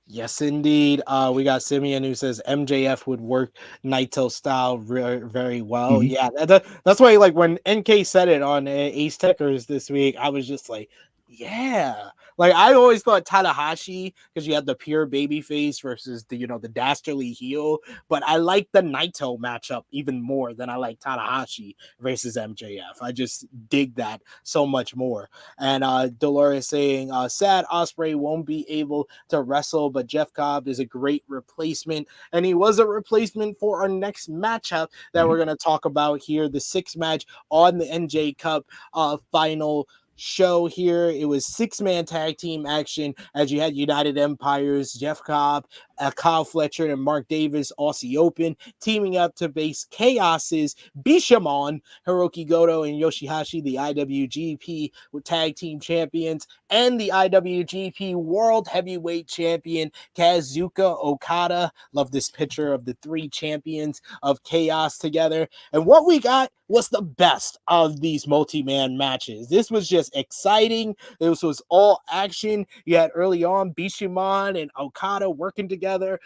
Yes, indeed. We got Simeon who says MJF would work Naito style very well. Yeah, that's why, like, when NK said it on Ace Techers this week, I was just like, yeah. Like, I always thought Takahashi, because you had the pure baby face versus the dastardly heel, but I like the Naito matchup even more than I like Takahashi versus MJF. I just dig that so much more. And Dolores saying, sad Ospreay won't be able to wrestle, but Jeff Cobb is a great replacement, and he was a replacement for our next matchup that we're going to talk about here, the 6th match on the NJ Cup final show here. It was 6-man tag team action as you had United Empires, Jeff Cobb, Kyle Fletcher, and Mark Davis, Aussie Open, teaming up to face Chaos's Bishamon, Hiroki Goto, and Yoshihashi, the IWGP tag team champions, and the IWGP World Heavyweight Champion, Kazuchika Okada. Love this picture of the 3 champions of Chaos together. And what we got was the best of these multi-man matches. This was just exciting. This was all action. You had early on Bishamon and Okada working together,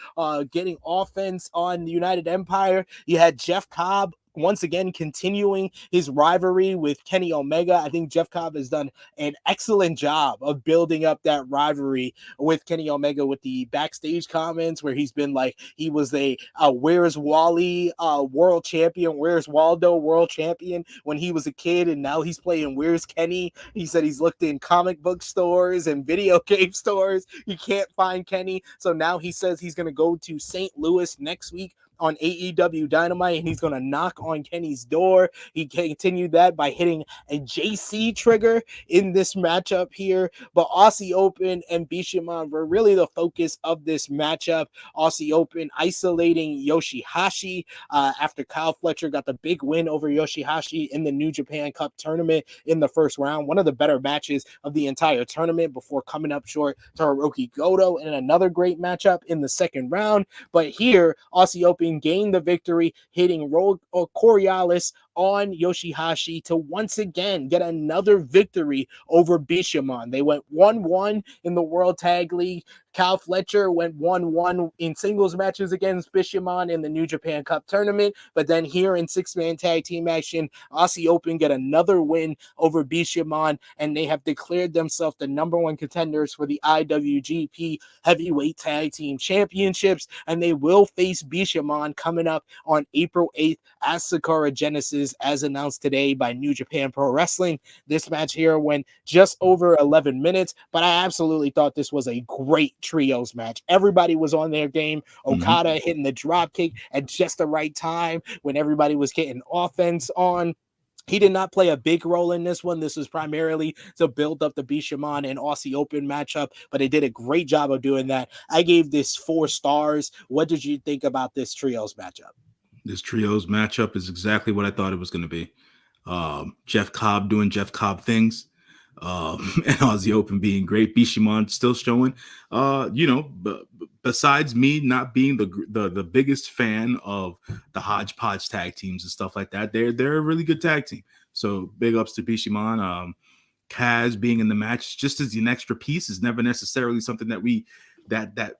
getting offense on the United Empire. You had Jeff Cobb once again continuing his rivalry with Kenny Omega. I think Jeff Cobb has done an excellent job of building up that rivalry with Kenny Omega, with the backstage comments where he's been like he was a Where's Wally world champion, Where's Waldo world champion when he was a kid, and now he's playing Where's Kenny. He said he's looked in comic book stores and video game stores. You can't find Kenny. So now he says he's going to go to St. Louis next week on AEW Dynamite, and he's going to knock on Kenny's door. He continued that by hitting a JC trigger in this matchup here. But Aussie Open and Bishamon were really the focus of this matchup. Aussie Open isolating Yoshihashi after Kyle Fletcher got the big win over Yoshihashi in the New Japan Cup tournament in the first round. One of the better matches of the entire tournament before coming up short to Hiroki Goto in another great matchup in the second round. But here, Aussie Open gained the victory, hitting Coriolis on Yoshihashi to once again get another victory over Bishamon. They went 1-1 in the World Tag League. Kyle Fletcher went 1-1 in singles matches against Bishamon in the New Japan Cup tournament. But then here in 6-man tag team action, Aussie Open get another win over Bishamon, and they have declared themselves the #1 contenders for the IWGP Heavyweight Tag Team Championships. And they will face Bishamon coming up on April 8th at Sakura Genesis, as announced today by New Japan Pro Wrestling. This match here went just over 11 minutes, but I absolutely thought this was a great trios match. Everybody was on their game. Okada hitting the drop kick at just the right time when everybody was getting offense on. He did not play a big role in this one. This was primarily to build up the Bishamon and Aussie Open matchup, but they did a great job of doing that. I gave this 4 stars. What did you think about this trios matchup? This trios matchup is exactly what I thought it was going to be. Jeff Cobb doing Jeff Cobb things, and Aussie Open being great. Bishamon still showing. Besides me not being the biggest fan of the hodgepodge tag teams and stuff like that, they're a really good tag team. So big ups to Bishamon. Kaz being in the match just as an extra piece is never necessarily something that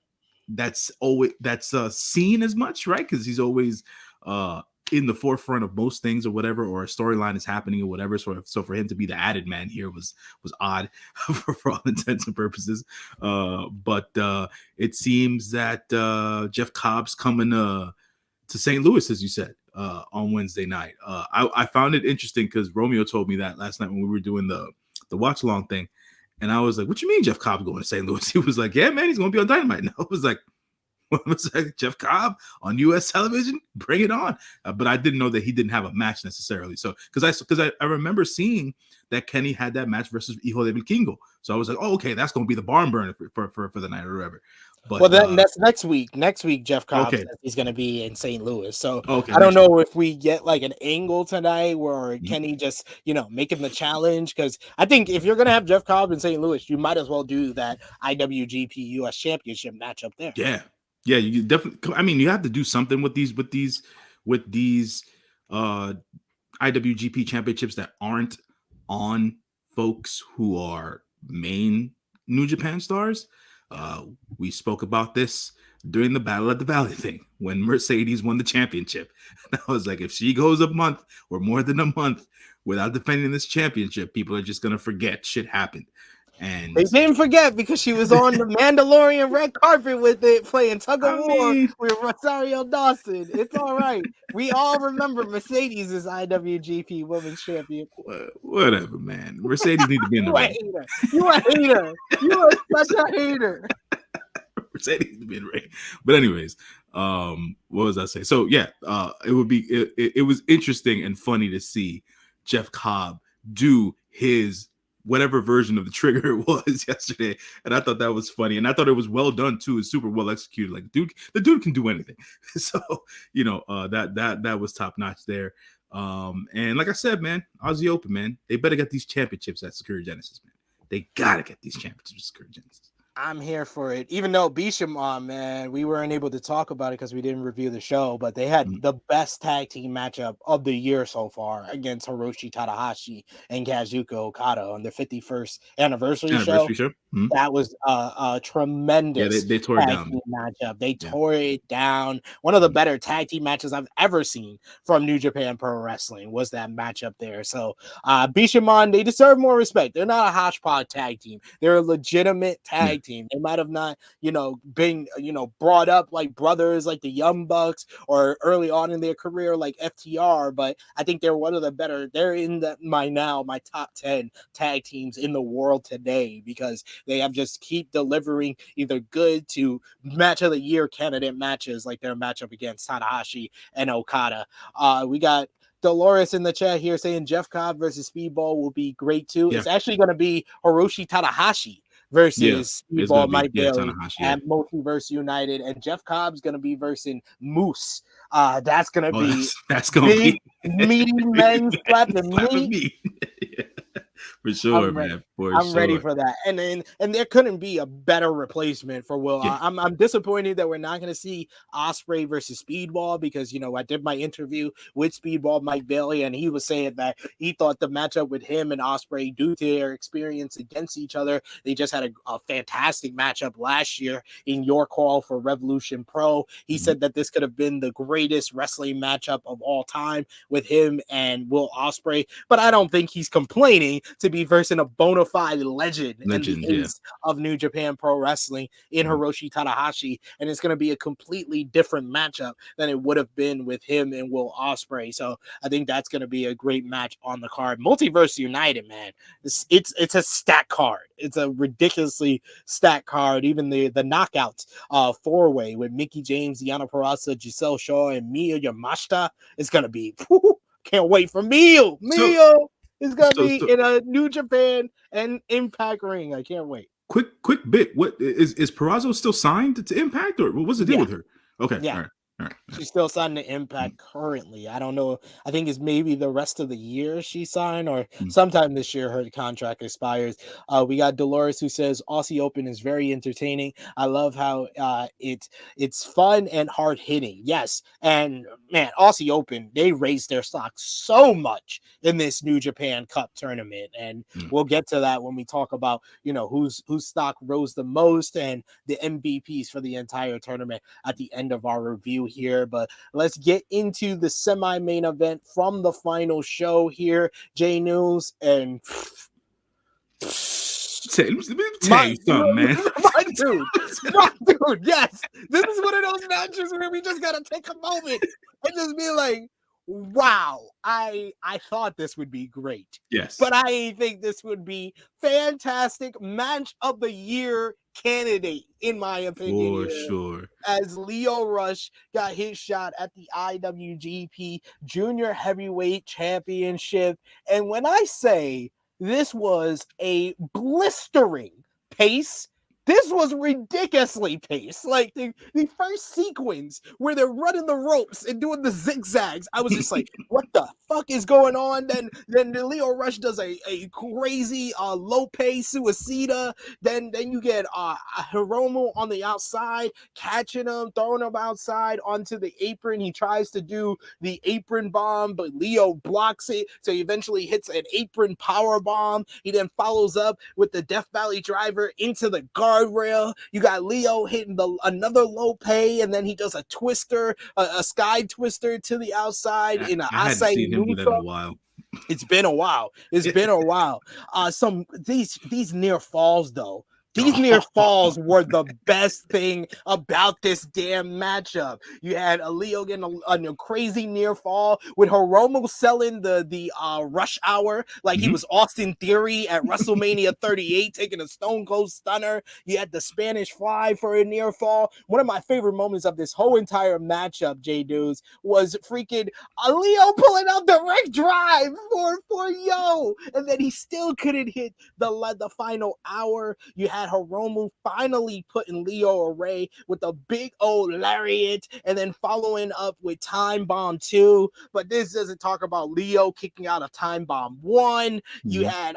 that's always seen as much, right? Because he's always in the forefront of most things or whatever, or a storyline is happening or whatever. So for him to be the added man here was odd for all intents and purposes. But it seems that Jeff Cobb's coming to St. Louis, as you said, on Wednesday night. I found it interesting because Romeo told me that last night when we were doing the watch along thing. And I was like, what you mean Jeff Cobb's going to St. Louis? He was like, yeah, man, he's going to be on Dynamite. And I was like, Jeff Cobb on U.S. television, bring it on. But I didn't know that he didn't have a match necessarily. So because I remember seeing that Kenny had that match versus Hijo de Vikingo. So I was like, oh, okay, that's going to be the barn burner for the night or whatever. But that's next week. Next week, Jeff Cobb says he's going to be in St. Louis. So I don't know if we get like an angle tonight where Kenny just, making the challenge. Because I think if you're going to have Jeff Cobb in St. Louis, you might as well do that IWGP US Championship match up there. Yeah, you definitely. I mean, you have to do something with these IWGP championships that aren't on folks who are main New Japan stars. We spoke about this during the Battle at the Valley thing when Mercedes won the championship. And I was like, if she goes a month or more than a month without defending this championship, people are just gonna forget shit happened. And they didn't forget because she was on the Mandalorian red carpet with it, playing tug of war with Rosario Dawson. It's all right. We all remember Mercedes is IWGP Women's Champion. Whatever, man. Mercedes need to be in the ring. You a hater. You are such a hater. Mercedes needs to be in the ring. But anyways, what was I saying? So yeah, it was interesting and funny to see Jeff Cobb do his whatever version of the trigger it was yesterday, and I thought that was funny, and I thought it was well done too. It's super well executed. Like the dude can do anything. So that was top notch there. And like I said, man, Aussie Open, man, they better get these championships at Security Genesis, man. They gotta get these championships at Security Genesis. I'm here for it. Even though Bishamon, man, we weren't able to talk about it because we didn't review the show, but they had the best tag team matchup of the year so far against Hiromu Takahashi and Kazuchika Okada on their 51st anniversary show. Mm-hmm. That was a tremendous they tore it down. team matchup. They tore it down. One of the better tag team matches I've ever seen from New Japan Pro Wrestling was that matchup there. So Bishamon, they deserve more respect. They're not a hodgepodge tag team. They're a legitimate tag team. They might have not, been, brought up like brothers like the Young Bucks or early on in their career like FTR, but I think they're one of the better. They're in my top 10 tag teams in the world today because they have just keep delivering either good to match of the year candidate matches like their matchup against Tanahashi and Okada. We got Dolores in the chat here saying Jeff Cobb versus Speedball will be great too. Yeah. It's actually going to be Hiromu Takahashi versus Speedball Mike Bailey at Multiverse United, and Jeff Cobb's going to be versus Moose. That's going to be that's going to be meaty men slapping me. For sure, man. I'm ready for that. And there couldn't be a better replacement for Will. Yeah. I'm disappointed that we're not going to see Ospreay versus Speedball because, I did my interview with Speedball Mike Bailey, and he was saying that he thought the matchup with him and Ospreay, due to their experience against each other, they just had a fantastic matchup last year in your call for Revolution Pro. He said that this could have been the greatest wrestling matchup of all time with him and Will Ospreay, but I don't think he's complaining to be versing a bona fide legend in the ace of New Japan Pro Wrestling in Hiromu Takahashi, and it's going to be a completely different matchup than it would have been with him and Will Ospreay. So I think that's going to be a great match on the card. Multiverse United, man, it's a stack card. It's a ridiculously stacked card. Even the knockouts four-way with Mickie James, Deonna Purrazzo, Giselle Shaw, and Miyu Yamashita is going to be. Can't wait for Miyu. Is going to be in a New Japan and Impact ring. I can't wait. Quick bit. What is Purrazzo still signed to Impact, or what's the deal with her? Okay. Yeah. All right. She's still signed to Impact currently. I don't know. I think it's maybe the rest of the year she signed, or sometime this year her contract expires. We got Dolores who says Aussie Open is very entertaining. I love how it's fun and hard hitting. Yes, and man, Aussie Open, they raised their stock so much in this New Japan Cup tournament, and we'll get to that when we talk about whose stock rose the most and the MVPs for the entire tournament at the end of our review here. But let's get into the semi-main event from the final show here. J-News and tell you something, man. My dude, yes. This is one of those matches where we just gotta take a moment and just be like, wow, I thought this would be great. Yes. But I think this would be fantastic match of the year candidate, in my opinion. For sure. As Lio Rush got his shot at the IWGP Junior Heavyweight Championship. And when I say this was a blistering pace, this was ridiculously paced. Like the first sequence where they're running the ropes and doing the zigzags, I was just like, what the fuck is going on? Then the Lio Rush does a crazy low pace suicida. Then you get Hiromu on the outside, catching him, throwing him outside onto the apron. He tries to do the apron bomb, but Lio blocks it. So he eventually hits an apron power bomb. He then follows up with the Death Valley driver into the guardrail. You got Lio hitting another low pay, and then he does a twister, a sky twister to the outside in an Asai Nusa. It's been a while. These near falls though. These near falls were the best thing about this damn matchup. You had a Leo getting a crazy near fall with Hiromu selling the rush hour like he was Austin Theory at WrestleMania 38, taking a Stone Cold Stunner. You had the Spanish Fly for a near fall. One of my favorite moments of this whole entire matchup, J-News, was freaking Leo pulling out the direct drive for Yo, and then he still couldn't hit the final hour. You had Hiromu finally putting Leo away with a big old lariat, and then following up with Time Bomb 2. But this doesn't talk about Leo kicking out a Time Bomb 1. You had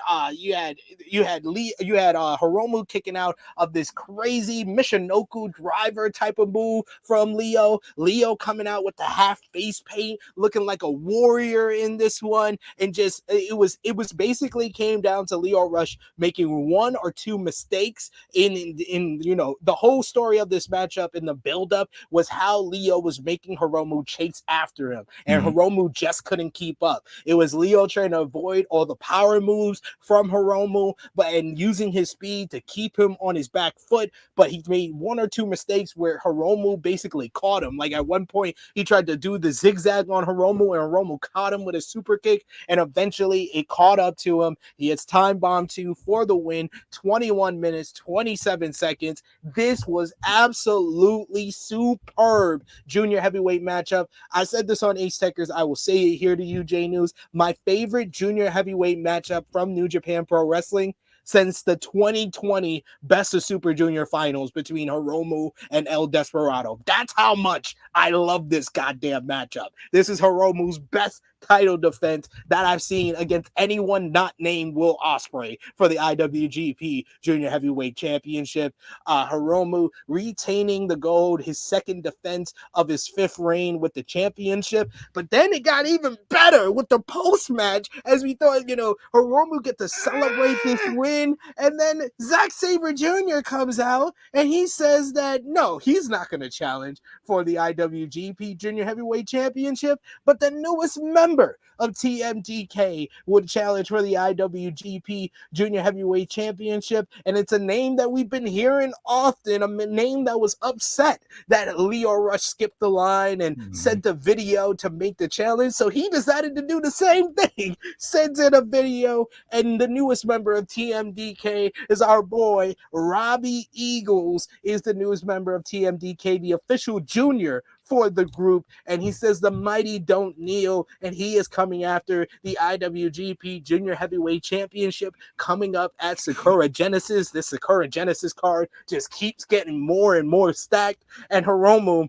Hiromu kicking out of this crazy Michinoku driver type of move from Leo. Leo coming out with the half face paint, looking like a warrior in this one, and just it was basically came down to Leo Rush making one or two mistakes in the whole story of this matchup. In the buildup was how Leo was making Hiromu chase after him, and Hiromu just couldn't keep up. It was Leo trying to avoid all the power moves from Hiromu, and using his speed to keep him on his back foot. But he made one or two mistakes where Hiromu basically caught him. Like at one point, he tried to do the zigzag on Hiromu, and Hiromu caught him with a super kick, and eventually it caught up to him. He hits Time Bomb 2 for the win, 21 minutes, 27 seconds. This was absolutely superb junior heavyweight matchup. I said this on Ace Techers. I will say it here to you, J-News. My favorite junior heavyweight matchup from New Japan Pro Wrestling since the 2020 Best of Super Junior finals between Hiromu and El Desperado. That's how much I love this goddamn matchup. This is Hiromu's best title defense that I've seen against anyone not named Will Ospreay for the IWGP Junior Heavyweight Championship. Hiromu retaining the gold, his second defense of his fifth reign with the championship. But then it got even better with the post-match, as we thought, Hiromu get to celebrate this win, and then Zack Sabre Jr. comes out and he says that no, he's not going to challenge for the IWGP Junior Heavyweight Championship, but the newest member of TMDK would challenge for the IWGP Junior Heavyweight Championship. And it's a name that we've been hearing often, a name that was upset that Leo Rush skipped the line and sent a video to make the challenge. So he decided to do the same thing, sends in a video, and the newest member of TMDK is our boy Robbie Eagles, is the newest member of TMDK, the official junior for the group, and he says the mighty don't kneel, and he is coming after the IWGP Junior Heavyweight Championship coming up at Sakura Genesis. This Sakura Genesis card just keeps getting more and more stacked, and Hiromu,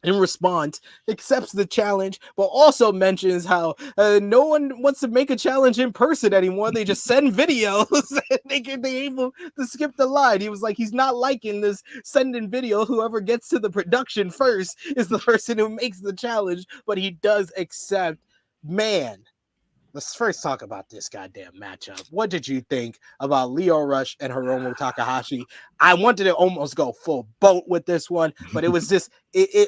in response, accepts the challenge, but also mentions how no one wants to make a challenge in person anymore. They just send videos and they're able to skip the line. He was like, he's not liking this sending video. Whoever gets to the production first is the person who makes the challenge, but he does accept. Man, let's first talk about this goddamn matchup. What did you think about Leo Rush and Hiromu Takahashi? I wanted to almost go full boat with this one, but it was just,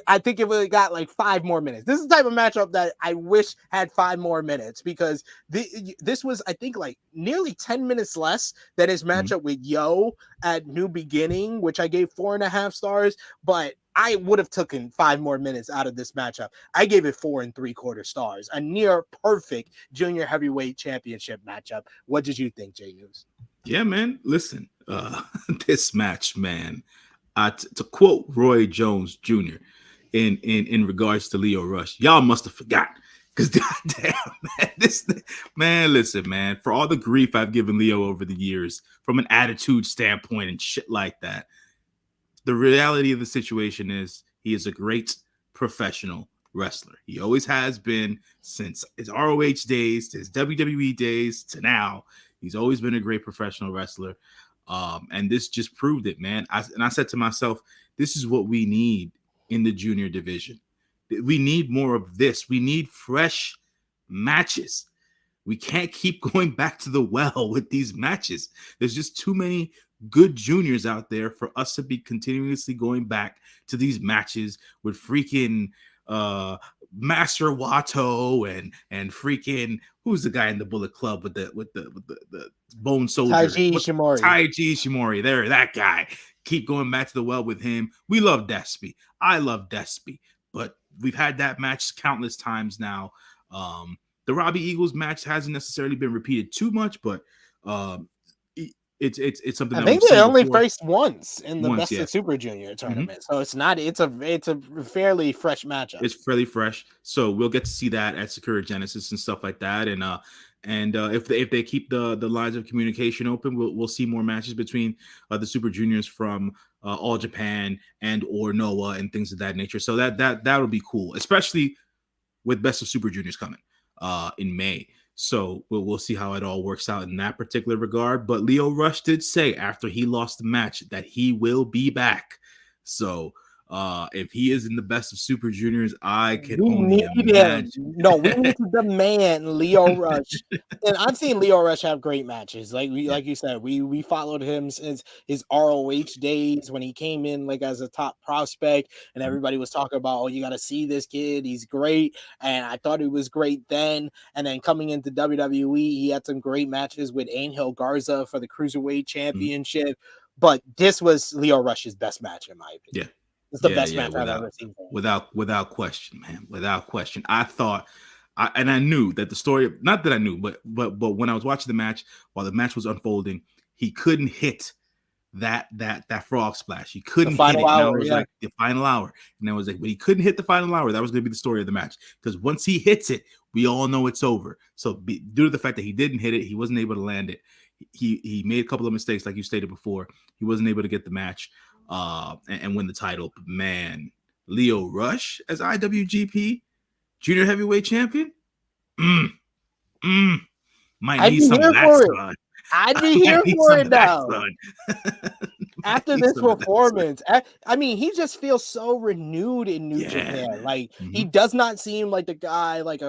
I think it really got like 5 more minutes. This is the type of matchup that I wish had 5 more minutes, because this was, I think, like nearly 10 minutes less than his matchup with Yo at New Beginning, which I gave 4.5 stars, but I would have taken 5 more minutes out of this matchup. I gave it 4 3/4 stars. A near perfect junior heavyweight championship matchup. What did you think, J-News? Yeah, man. Listen, this match, man. To quote Roy Jones Jr. in regards to Leo Rush, y'all must have forgot. Because goddamn, man, listen, man. For all the grief I've given Leo over the years, from an attitude standpoint and shit like that, the reality of the situation is he is a great professional wrestler. He always has been since his ROH days, to his WWE days, to now. He's always been a great professional wrestler. And this just proved it, man. I said to myself, this is what we need in the junior division. We need more of this. We need fresh matches. We can't keep going back to the well with these matches. There's just too many good juniors out there for us to be continuously going back to these matches with freaking Master Wato and freaking who's the guy in the Bullet Club with the Bone Soldier? Taiji Ishimori. Taiji Ishimori. There, that guy. Keep going back to the well with him. We love Despy. I love Despy, but we've had that match countless times now. The Robbie Eagles match hasn't necessarily been repeated too much, but it's something. I that think we've they seen only before. faced once in the Best of Super Junior tournament, so it's a fairly fresh matchup. It's fairly fresh, so we'll get to see that at Sakura Genesis and stuff like that. And if they keep the lines of communication open, we'll see more matches between the Super Juniors from All Japan and or Noah and things of that nature. So that'll be cool, especially with Best of Super Juniors coming in May. So we'll see how it all works out in that particular regard. But Lio Rush did say after he lost the match that he will be back. So if he is in the Best of Super Juniors, I can only imagine. No, we need to demand Lio Rush. And I've seen Lio Rush have great matches. Like you said, we followed him since his ROH days when he came in like as a top prospect, and everybody was talking about, oh, you got to see this kid, he's great. And I thought he was great then. And then coming into WWE, he had some great matches with Angel Garza for the Cruiserweight Championship. But this was Lio Rush's best match, in my opinion. Yeah. It's the best match I've ever seen. Without question, man. Without question. I thought, I knew that the story, not that I knew, but when I was watching the match, while the match was unfolding, he couldn't hit that frog splash. He couldn't hit it. Like the final hour. And I was like, when he couldn't hit the final hour, that was going to be the story of the match. Because once he hits it, we all know it's over. So due to the fact that he didn't hit it, he wasn't able to land it. He made a couple of mistakes, like you stated before. He wasn't able to get the match and win the title. But man, Lio Rush as IWGP Junior Heavyweight Champion? Might need some Laxon. I'd be here for it now. After this performance, I mean, he just feels so renewed in New Japan. Like he does not seem like the guy like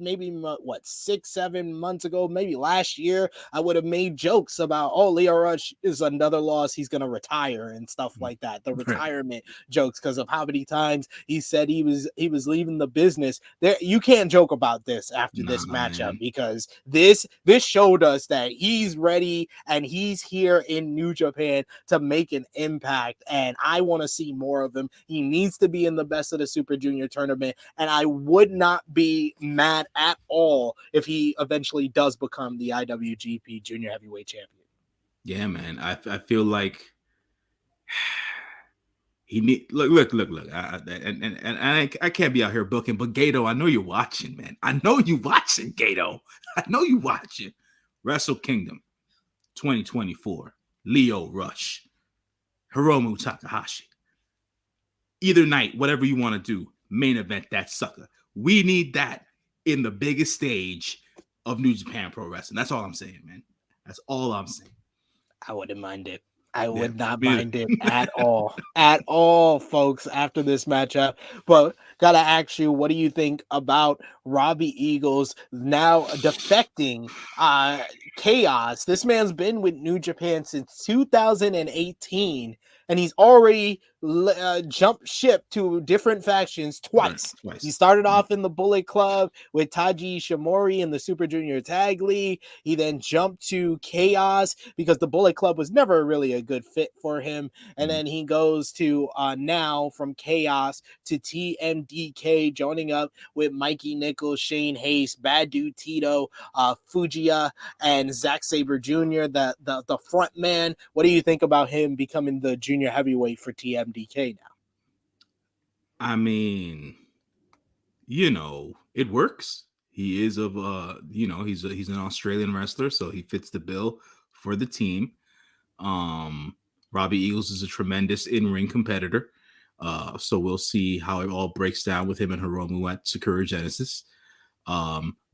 maybe 6-7 months ago, maybe last year. I would have made jokes about, oh, Lio Rush is another loss, he's gonna retire and stuff like that. The retirement jokes because of how many times he said he was leaving the business. There, you can't joke about this after this matchup, because this showed us that he's ready and he's here in New Japan to make an impact, and I want to see more of him. He needs to be in the Best of the Super Junior tournament, and I would not be mad at all if he eventually does become the IWGP Junior Heavyweight Champion. Yeah, man. I feel like he need look. I can't be out here booking, but Gato, I know you're watching, man. I know you watching, Gato. I know you watching. Wrestle Kingdom 2024. Lio Rush, Hiromu Takahashi. Either night, whatever you want to do, main event that sucker. We need that in the biggest stage of New Japan Pro Wrestling. That's all I'm saying, man. That's all I'm saying. I wouldn't mind it. I would not mind it at all, folks, after this matchup. But gotta ask you, what do you think about Robbie Eagles now defecting Chaos? This man's been with New Japan since 2018, and he's already jumped ship to different factions twice. He started off in the Bullet Club with Taiji Ishimori in the Super Junior Tag League. He then jumped to Chaos because the Bullet Club was never really a good fit for him. And then he goes to now from Chaos to TMDK, joining up with Mikey Nichols, Shane Hayes, Bad Dude Tito, Fujiya, and Zack Sabre Jr., the front man. What do you think about him becoming the junior heavyweight for TMDK now? I mean, it works. He is of he's an Australian wrestler, so he fits the bill for the team. Robbie Eagles is a tremendous in-ring competitor. So we'll see how it all breaks down with him and Hiromu at Sakura Genesis.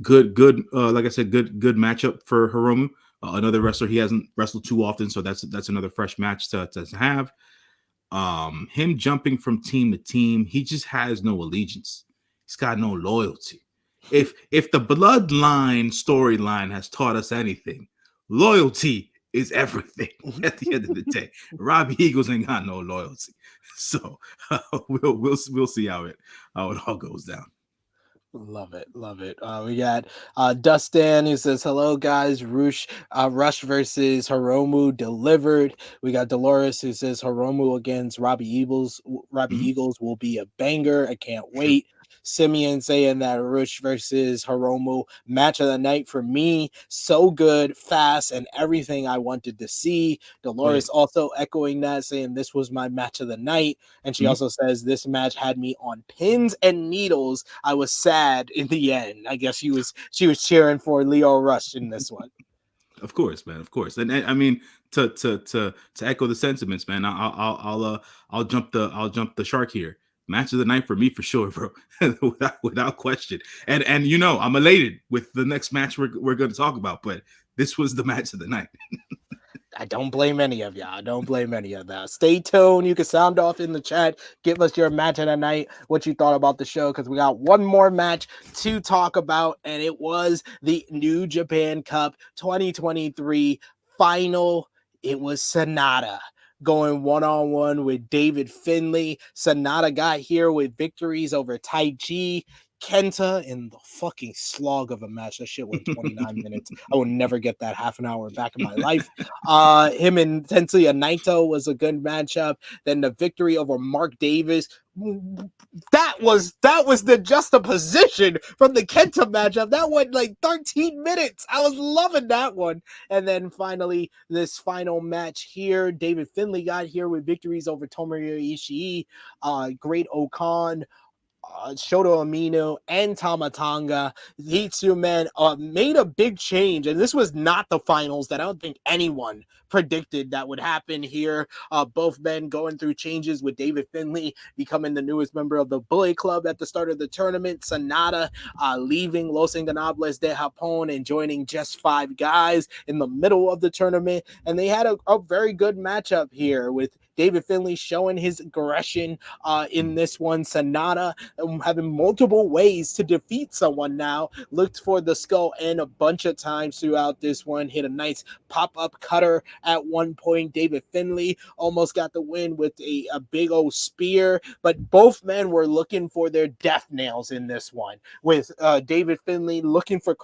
Good, like I said, good matchup for Hiromu. Another wrestler he hasn't wrestled too often, so that's another fresh match to have. Him jumping from team to team, he just has no allegiance. He's got no loyalty. If the bloodline storyline has taught us anything, loyalty is everything at the end of the day. Robbie Eagles ain't got no loyalty. So we'll see how it all goes down. Love it, love it. We got Dustin who says, "Hello guys, Rush versus Hiromu delivered." We got Dolores who says Hiromu against Robbie Eagles. Robbie Mhm. Eagles will be a banger. I can't Sure. wait. Simeon saying that Rush versus Hiromu match of the night for me. So good, fast, and everything I wanted to see. Oh yeah. Dolores also echoing that, saying this was my match of the night. And she Mhm. also says this match had me on pins and needles. I was sad in the end. I guess she was cheering for Leo Rush in this one. Of course, man. Of course, and I mean to echo the sentiments, man. I'll jump the shark here. Match of the night for me for sure, bro, without question. And you know I'm elated with the next match we're going to talk about, but this was the match of the night. I don't blame any of y'all. I don't blame any of that. Stay tuned. You can sound off in the chat. Give us your match of the night, what you thought about the show, because we got one more match to talk about, and it was the New Japan Cup 2023 final. It was SANADA going one-on-one with David Finlay. SANADA got here with victories over Taiji, Kenta in the fucking slog of a match. That shit went 29 minutes. I will never get that half an hour back in my life. Him and Tetsuya Naito was a good matchup. Then the victory over Mark Davis. That was the juxtaposition from the Kenta matchup. That went like 13 minutes. I was loving that one. And then finally, this final match here, David Finlay got here with victories over Tomohiro Ishii, Great Okan, Shoto Amino, and Tamatanga. These two men made a big change, and this was not the finals that I don't think anyone predicted that would happen here. Both men going through changes, with David Finlay becoming the newest member of the Bullet Club at the start of the tournament, SANADA leaving Los Ingonables de Japón and joining Just Five Guys in the middle of the tournament. And they had a very good matchup here, with David Finlay showing his aggression in this one. SANADA having multiple ways to defeat someone now. Looked for the skull end a bunch of times throughout this one. Hit a nice pop-up cutter at one point. David Finlay almost got the win with a big old spear, but both men were looking for their death nails in this one, with David Finlay looking for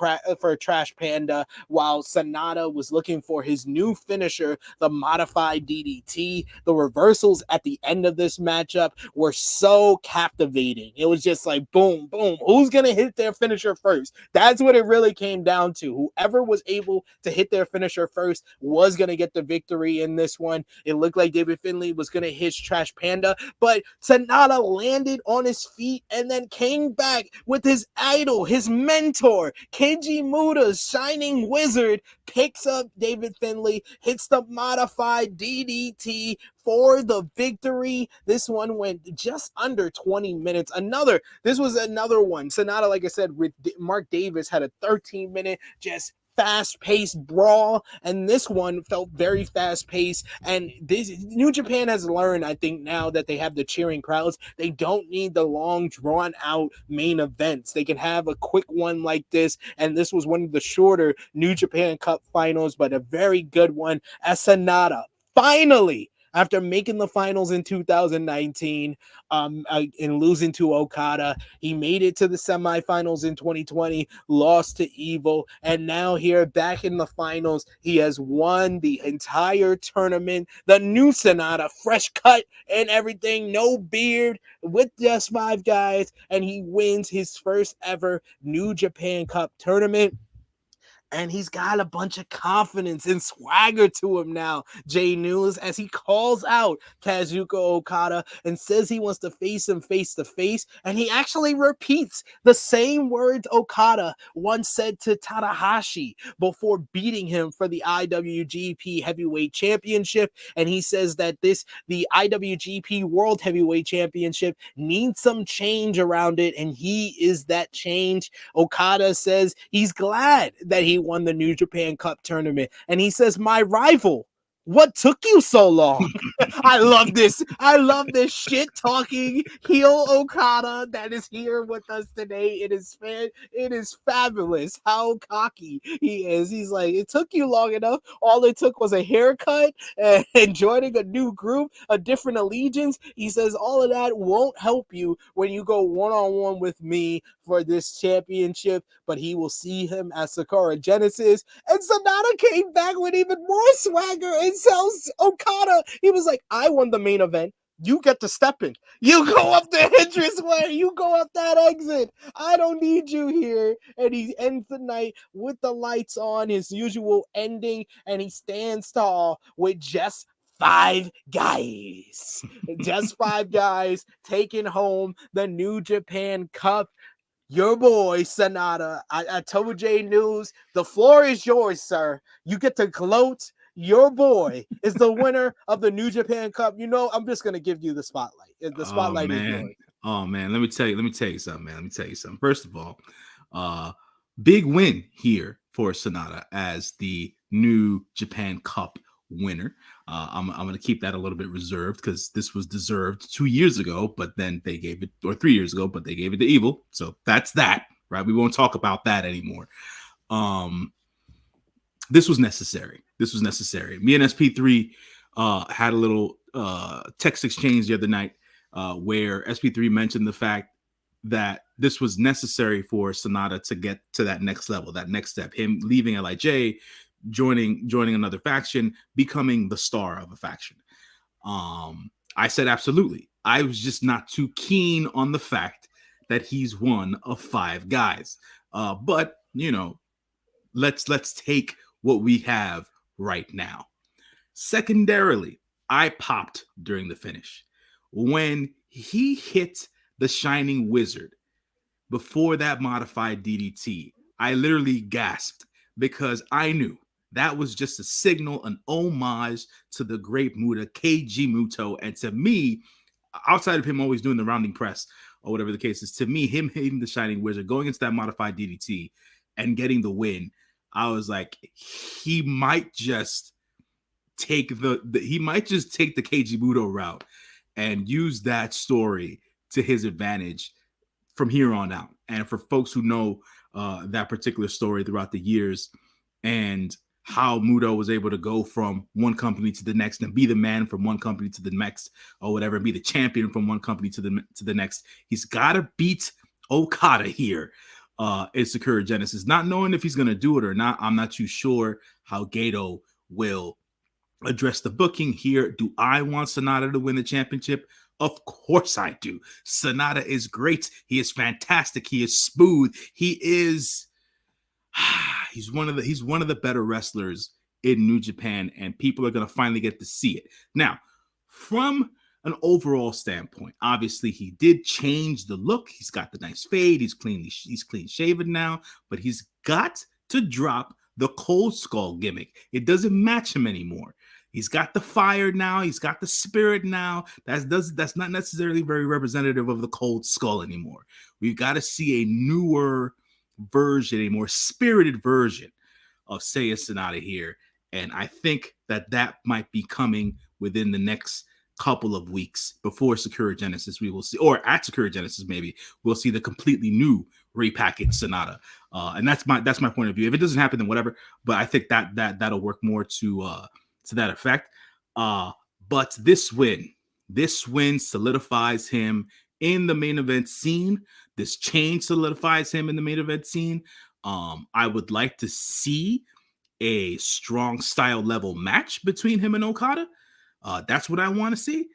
Trash Panda, while SANADA was looking for his new finisher, the modified DDT. The reversals at the end of this matchup were so captivating. It was just like boom, boom. Who's gonna hit their finisher first? That's what it really came down to. Whoever was able to hit their finisher first was gonna get the victory in this one. It looked like David Finlay was gonna hit Trash Panda, but SANADA landed on his feet and then came back with his idol, his mentor, Keiji Muda's Shining Wizard, picks up David Finlay, hits the modified DDT for the victory. This one went just under 20 minutes. This was another one. SANADA, like I said, with Mark Davis, had a 13-minute just fast-paced brawl, and this one felt very fast-paced. And this New Japan has learned, I think, now that they have the cheering crowds, they don't need the long, drawn-out main events. They can have a quick one like this, and this was one of the shorter New Japan Cup finals, but a very good one. As SANADA finally, after making the finals in 2019 and losing to Okada, he made it to the semifinals in 2020, lost to Evil, and now here back in the finals, he has won the entire tournament. The new SANADA, fresh cut and everything, no beard, with Just Five Guys, and he wins his first ever New Japan Cup tournament. And he's got a bunch of confidence and swagger to him now, J-News, as he calls out Kazuchika Okada and says he wants to face him face to face. And he actually repeats the same words Okada once said to Tanahashi before beating him for the IWGP Heavyweight Championship. And he says that the IWGP World Heavyweight Championship needs some change around it, and he is that change. Okada says he's glad that he won the New Japan Cup tournament, and he says, my rival What took you so long? I love this. I love this shit talking heel Okada that is here with us today. It is fabulous how cocky he is. He's like, it took you long enough. All it took was a haircut and joining a new group, a different allegiance. He says all of that won't help you when you go one-on-one with me for this championship, but he will see him as Sakura Genesis. And Sanada came back with even more swagger and tells Okada, he was like, I won the main event. You get to step in. You go up the entrance way. You go up that exit. I don't need you here. And he ends the night with the lights on, his usual ending, and he stands tall with just 5 guys. Just 5 guys taking home the New Japan Cup. Your boy, Sanada. I told J-News, the floor is yours, sir. You get to gloat. Your boy is the winner of the New Japan Cup. You know, I'm just going to give you the spotlight. The spotlight is yours. Oh, man. Let me tell you something, man. Let me tell you something. First of all, big win here for Sanada as the New Japan Cup winner. I'm going to keep that a little bit reserved because this was deserved 2 years ago, but then they gave it, or 3 years ago, but they gave it to Evil. So that's that, right? We won't talk about that anymore. This was necessary. Me and SP3 had a little text exchange the other night where SP3 mentioned the fact that this was necessary for Sanada to get to that next level, that next step, him leaving LIJ, joining another faction, becoming the star of a faction. I said absolutely. I was just not too keen on the fact that he's one of 5 guys. But you know, let's take what we have right now. Secondarily, I popped during the finish when he hit the Shining Wizard before that modified DDT. I literally gasped because I knew that was just a signal, an homage to the great Muta, Keiji Muto. And to me, outside of him always doing the rounding press or whatever the case is, to me, him hitting the Shining Wizard, going into that modified DDT and getting the win, I was like, he might just take the Keiji Muto route and use that story to his advantage from here on out. And for folks who know that particular story throughout the years and how Muto was able to go from one company to the next and be the man from one company to the next or whatever, and be the champion from one company to the next, he's got to beat Okada here. It's Sakura Genesis. Not knowing if he's going to do it or not, I'm not too sure how Gato will address the booking here. Do I want Sanada to win the championship? Of course I do. Sanada is great. He is fantastic. He is smooth. He is he's one of the better wrestlers in New Japan, and people are going to finally get to see it. Now, from an overall standpoint, obviously he did change the look. He's got the nice fade. He's clean shaven now, but he's got to drop the Cold Skull gimmick. It doesn't match him anymore. He's got the fire now. He's got the spirit now. That's not necessarily very representative of the Cold Skull anymore. We've got to see a newer version, a more spirited version of Seiya Sanada here. And I think that might be coming within the next couple of weeks before Sakura Genesis. We will see, or at Sakura Genesis, maybe we'll see the completely new repackaged Sanada. And that's my point of view. If it doesn't happen, then whatever. But I think that'll work more to that effect. But this win solidifies him in the main event scene. This change solidifies him in the main event scene. I would like to see a strong style level match between him and Okada. That's what I want to see.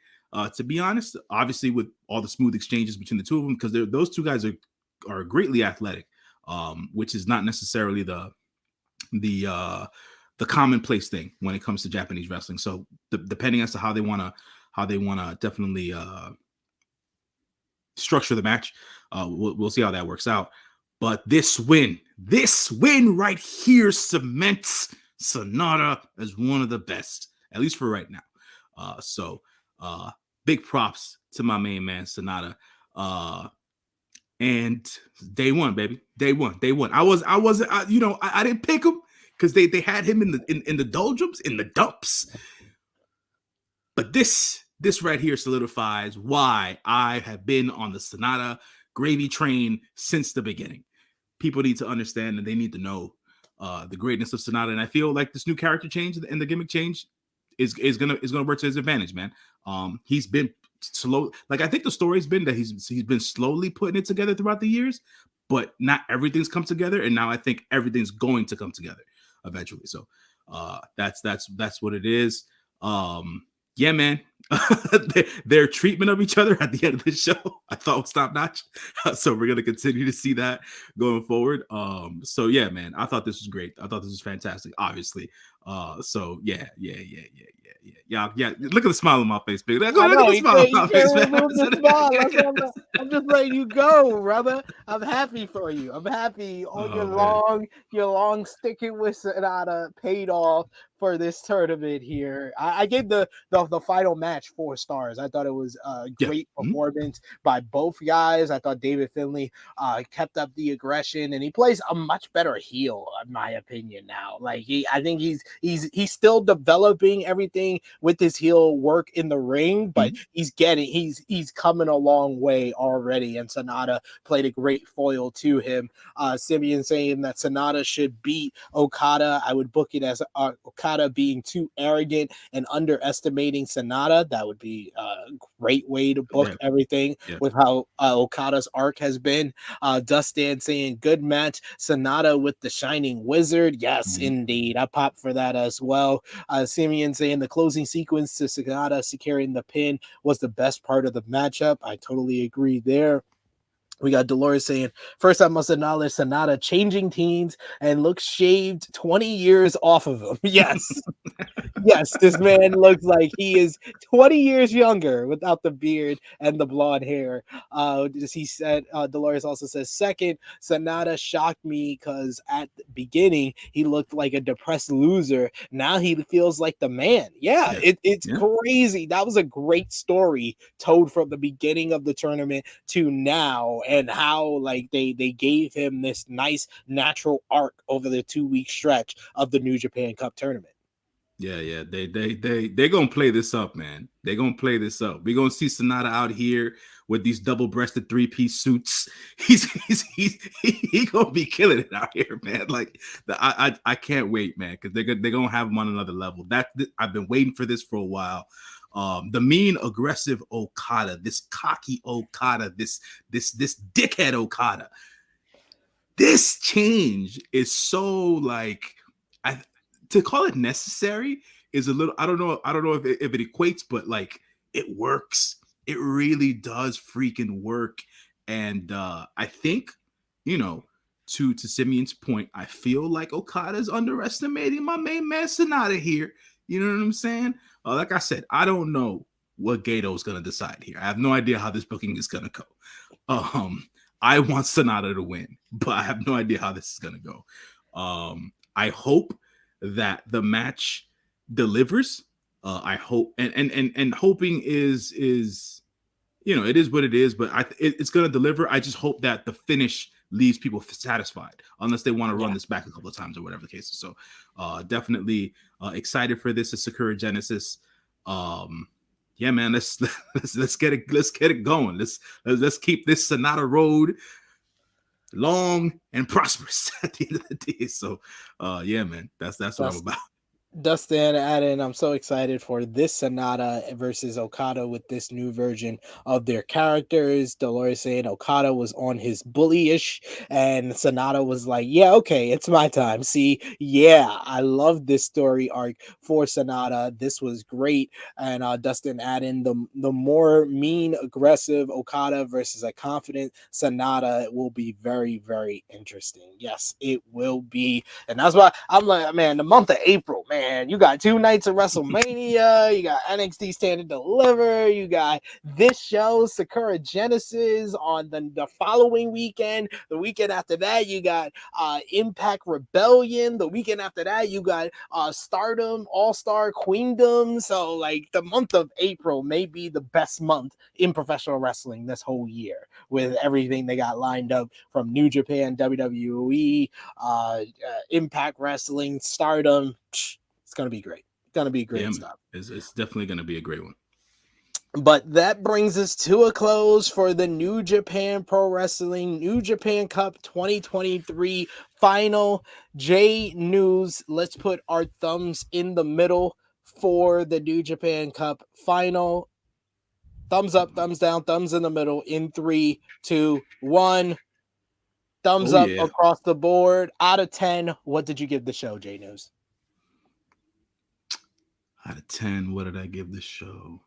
To be honest, obviously with all the smooth exchanges between the two of them, because those two guys are greatly athletic, which is not necessarily the commonplace thing when it comes to Japanese wrestling. So depending as to how they want to definitely structure the match, we'll see how that works out. But this win right here cements Sanada as one of the best, at least for right now. So big props to my main man Sanada. And day one, baby, day one. I didn't pick him because they had him in the doldrums, in the dumps. But this right here solidifies why I have been on the SANADA gravy train since the beginning. People need to understand and they need to know the greatness of SANADA. And I feel like this new character change and the gimmick change is gonna work to his advantage, man. He's been slow. Like, I think the story's been that he's been slowly putting it together throughout the years, but not everything's come together. And now I think everything's going to come together eventually. So that's what it is. Yeah, man. Their treatment of each other at the end of the show, I thought was top notch. So we're gonna continue to see that going forward. So yeah, man, I thought this was great. I thought this was fantastic. Obviously, so yeah. Look at the smile on my face, big. Look at the smile on my face, man. I'm just letting you go, brother. I'm happy for you. I'm happy your long sticking with SANADA paid off for this tournament here. I gave the final match 4 stars. I thought it was a great performance by both guys. I thought David Finlay kept up the aggression, and he plays a much better heel, in my opinion. Now, like I think he's still developing everything with his heel work in the ring, but he's coming a long way already. And SANADA played a great foil to him. Simeon saying that SANADA should beat Okada. I would book it as Okada being too arrogant and underestimating SANADA. That would be a great way to book everything with how Okada's arc has been. Dustin saying good match. SANADA with the Shining Wizard. Yes, indeed. I popped for that as well. Simeon saying the closing sequence to SANADA securing the pin was the best part of the matchup. I totally agree there. We got Dolores saying, first I must acknowledge SANADA changing teams and looks shaved 20 years off of him. Yes. Yes, this man looks like he is 20 years younger without the beard and the blonde hair. He said, Dolores also says, second, SANADA shocked me because at the beginning he looked like a depressed loser. Now he feels like the man. It's crazy. That was a great story told from the beginning of the tournament to now, and how like they gave him this nice natural arc over the 2-week stretch of the New Japan Cup tournament. Yeah. They're gonna play this up, man. They're gonna play this up. We're gonna see SANADA out here with these double-breasted 3-piece suits. He's gonna be killing it out here, man. Like I can't wait, man, because they're gonna have him on another level. I've been waiting for this for a while. The mean, aggressive Okada, this cocky Okada, this dickhead Okada. This change is so like, to call it necessary is a little. I don't know if it equates, but like it works. It really does freaking work. And I think, to Simeon's point, I feel like Okada's underestimating my main man SANADA here. You know what I'm saying? Like I said, I don't know what Gato's going to decide here. I have no idea how this booking is going to go. I want SANADA to win, but I have no idea how this is going to go. I hope that the match delivers. I hope, and hoping is it is what it is, but it's going to deliver. I just hope that the finish leaves people satisfied, unless they want to run this back a couple of times or whatever the case is. So definitely excited for this. It's Sakura Genesis. Yeah, man, let's get it going. Let's keep this SANADA road long and prosperous at the end of the day. So yeah, man, that's what I'm about. Dustin adding, I'm so excited for this SANADA versus Okada with this new version of their characters. Dolores saying Okada was on his bullyish, and SANADA was like, yeah, okay, it's my time. See, yeah, I love this story arc for SANADA. This was great. And Dustin adding, the more mean, aggressive Okada versus a confident SANADA will be very, very interesting. Yes, it will be. And that's why I'm like, man, the month of April, man. You got 2 nights of WrestleMania, you got NXT Stand and Deliver, you got this show, Sakura Genesis, on the following weekend. The weekend after that, you got Impact Rebellion. The weekend after that, you got Stardom, All-Star Queendom. So, like, the month of April may be the best month in professional wrestling this whole year, with everything they got lined up from New Japan, WWE, Impact Wrestling, Stardom. It's going to be great. Gonna be great Yeah, man. stuff. It's definitely gonna be a great one. But that brings us to a close for the New Japan Pro Wrestling New Japan Cup 2023 final. J-News, let's put our thumbs in the middle for the New Japan Cup final. Thumbs up, thumbs down, thumbs in the middle in 3, 2, 1. Thumbs Oh, up yeah. across the board. Out of 10, what did you give the show, J-News? Out of 10, what did I give the show?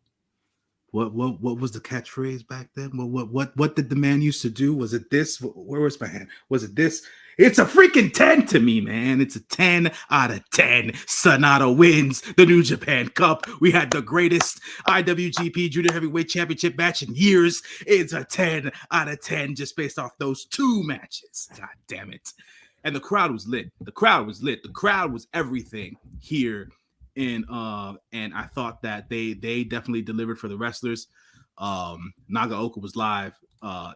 What was the catchphrase back then? What did the man used to do? Was it this? Where was my hand? Was it this? It's a freaking 10 to me, man. It's a 10 out of 10. SANADA wins the New Japan Cup. We had the greatest IWGP Junior Heavyweight Championship match in years. It's a 10 out of 10 just based off those 2 matches. God damn it. And the crowd was lit. The crowd was lit. The crowd was everything here. And I thought that they definitely delivered for the wrestlers. Nagaoka was live.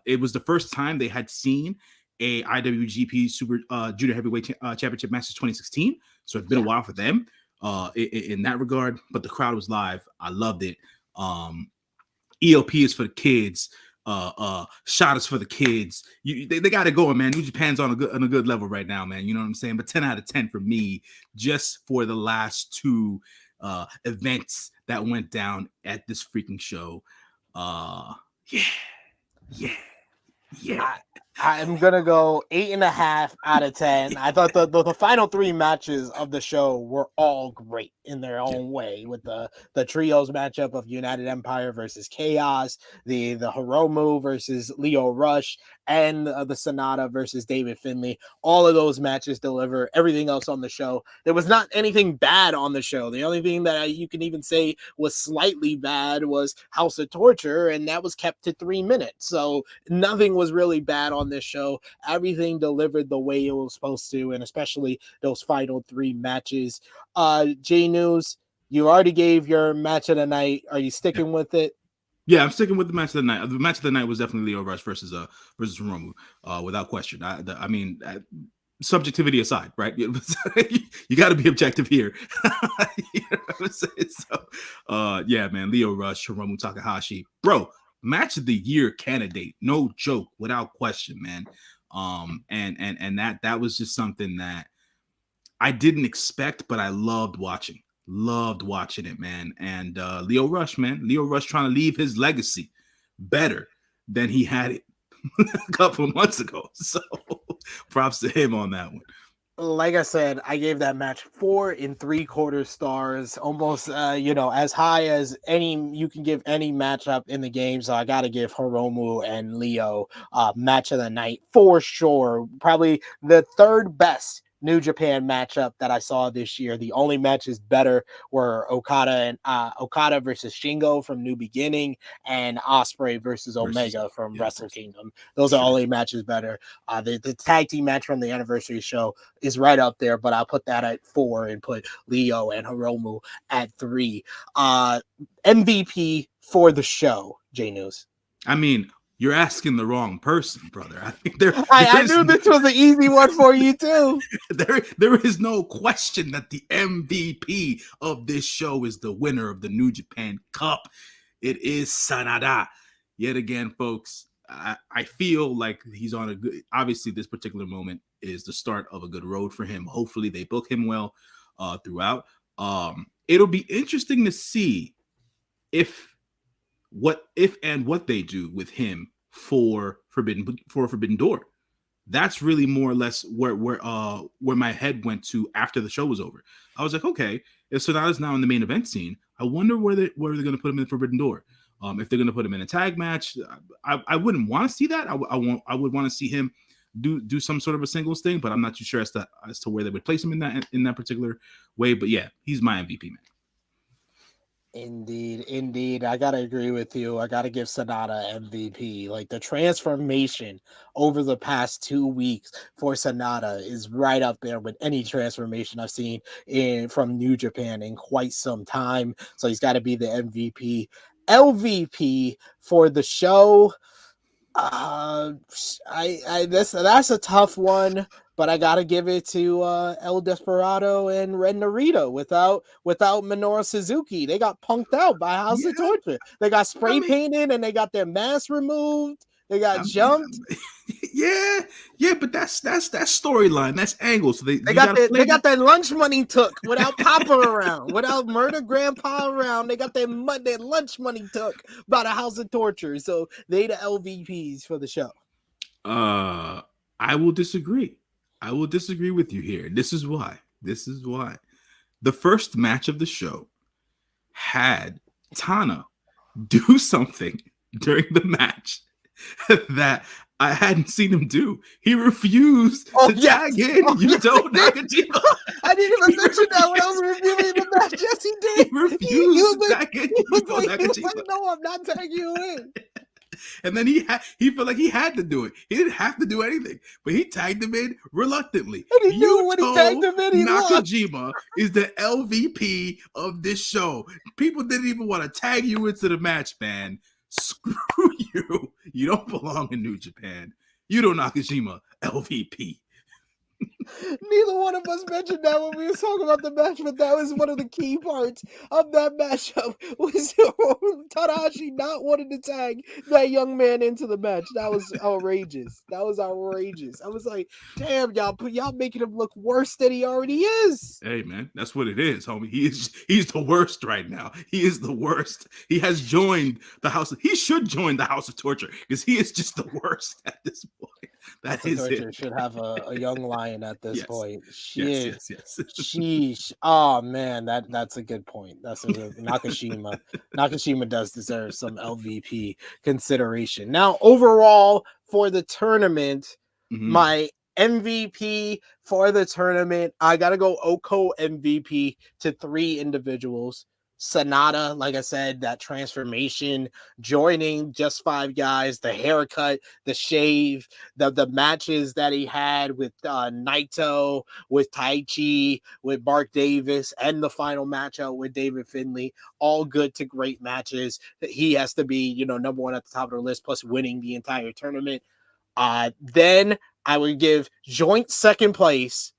It was the first time they had seen a IWGP Super Junior Heavyweight Championship match since 2016. So it's been a while for them in that regard. But the crowd was live. I loved it. ELP is for the kids. Shot is for the kids. They got it going, man. New Japan's on a good level right now, man. You know what I'm saying? But 10 out of 10 for me, just for the last 2 events that went down at this freaking show. Yeah. I'm gonna go 8.5 out of 10. I thought the final 3 matches of the show were all great in their own way, with the trios matchup of United Empire versus Chaos, the Hiromu versus Lio Rush, and the SANADA versus David Finlay. All of those matches deliver everything else on the show. There was not anything bad on the show. The only thing that you can even say was slightly bad was House of Torture, and that was kept to 3 minutes. So nothing was really bad on this show. Everything delivered the way it was supposed to, and especially those final 3 matches. J-News, you already gave your match of the night. Are you sticking with it? Yeah, I'm sticking with the match of the night. The match of the night was definitely Lio Rush versus Hiromu, without question. I mean, subjectivity aside, right? You got to be objective here. You know what I'm saying? So, yeah, man, Lio Rush, Hiromu Takahashi, bro, match of the year candidate, no joke, without question, man. And that was just something that I didn't expect, but I loved watching. Loved watching it, man. And Lio Rush trying to leave his legacy better than he had it a couple of months ago. So props to him on that one. Like I said, I gave that match 4 3/4 stars, almost as high as any you can give any matchup in the game. So I got to give Hiromu and Lio match of the night for sure. Probably the 3rd best New Japan matchup that I saw this year. The only matches better were Okada versus Shingo from New Beginning, and Ospreay versus Omega from Wrestle Kingdom. Those are only matches better. The tag team match from the anniversary show is right up there, but I'll put that at 4 and put Lio and Hiromu at 3. MVP for the show, J-News. I mean, you're asking the wrong person, brother. I think I knew this was an easy one for you too. There is no question that the MVP of this show is the winner of the New Japan Cup. It is SANADA. Yet again, folks, I feel like he's on a good. Obviously, this particular moment is the start of a good road for him. Hopefully, they book him well throughout. It'll be interesting to see what they do with him for Forbidden Door. That's really more or less where my head went to after the show was over. I was like, okay, if Sonata's now in the main event scene, I wonder where they're going to put him in Forbidden Door. If they're going to put him in a tag match, I wouldn't want to see that. I would want to see him do some sort of a singles thing, but I'm not too sure as to where they would place him in that particular way. But yeah, he's my MVP, man. Indeed. I gotta agree with you. I gotta give SANADA MVP. Like, the transformation over the past 2 weeks for SANADA is right up there with any transformation I've seen from New Japan in quite some time. So he's got to be the MVP. LVP for the show. That's a tough one, but I gotta give it to El Desperado and Red Narita. Without Minoru Suzuki, they got punked out by House of Yeah, Torture. They got spray I mean, painted and they got their masks removed. They got I mean, jumped. yeah, but that's storyline, that's angle. So They you got gotta play their lunch money took without Papa around, without Murder Grandpa around. They got their lunch money took by the House of Torture. So they the LVPs for the show. I will disagree. I will disagree with you here. This is why. The first match of the show had Tana do something during the match that I hadn't seen him do. He refused to tag in Yuto Nakajima. I didn't even mention that when I was reviewing the match. Yes, he did. He refused to tag in Yuto Nakajima. Nakajima. Like, no, I'm not tagging you in. And then he felt like he had to do it. He didn't have to do anything, but he tagged him in reluctantly. And he knew when he tagged him in, he Nakajima is the LVP of this show. People didn't even want to tag you into the match, man. Screw you. You don't belong in New Japan. Yuto Nakajima, LVP. Neither one of us mentioned that when we were talking about the match, but that was one of the key parts of that matchup was Tanahashi not wanting to tag that young man into the match. That was outrageous. I was like, damn, y'all making him look worse than he already is. Hey man, that's what it is, homie. He's the worst right now. He is the worst. He has joined the house. He should join the House of Torture because he is just the worst at this point. That is it. Should have a young lion at this point. Yes. Sheesh. Oh man, that's a good point. That's a good Nakashima. Nakashima does deserve some LVP consideration. Now, overall for the tournament, my MVP for the tournament, I gotta go Oko MVP to 3 individuals. SANADA, like I said, that transformation, joining just 5 guys, the haircut, the shave, the matches that he had with Naito, with Taichi, with Mark Davis, and the final matchup with David Finlay, all good to great matches. He has to be, number 1 at the top of the list, plus winning the entire tournament. Then I would give joint second place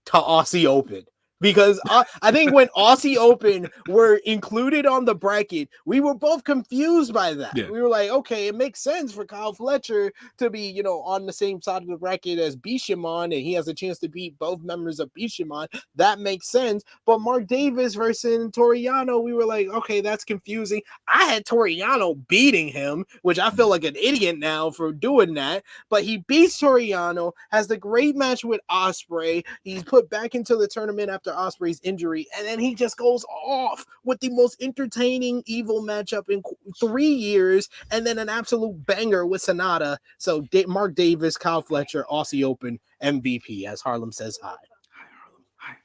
to Aussie Open. Because I think when Aussie Open were included on the bracket, we were both confused by that. Yeah. We were like, okay, it makes sense for Kyle Fletcher to be, on the same side of the bracket as Bishamon, and he has a chance to beat both members of Bishamon. That makes sense. But Mark Davis versus Toriano, we were like, okay, that's confusing. I had Toriano beating him, which I feel like an idiot now for doing that. But he beats Toriano, has the great match with Ospreay. He's put back into the tournament after Ospreay's injury, and then he just goes off with the most entertaining evil matchup in 3 years, and then an absolute banger with SANADA. So Mark Davis, Kyle Fletcher, Aussie Open MVP, as Harlem says hi. Hi Harlem. Hi.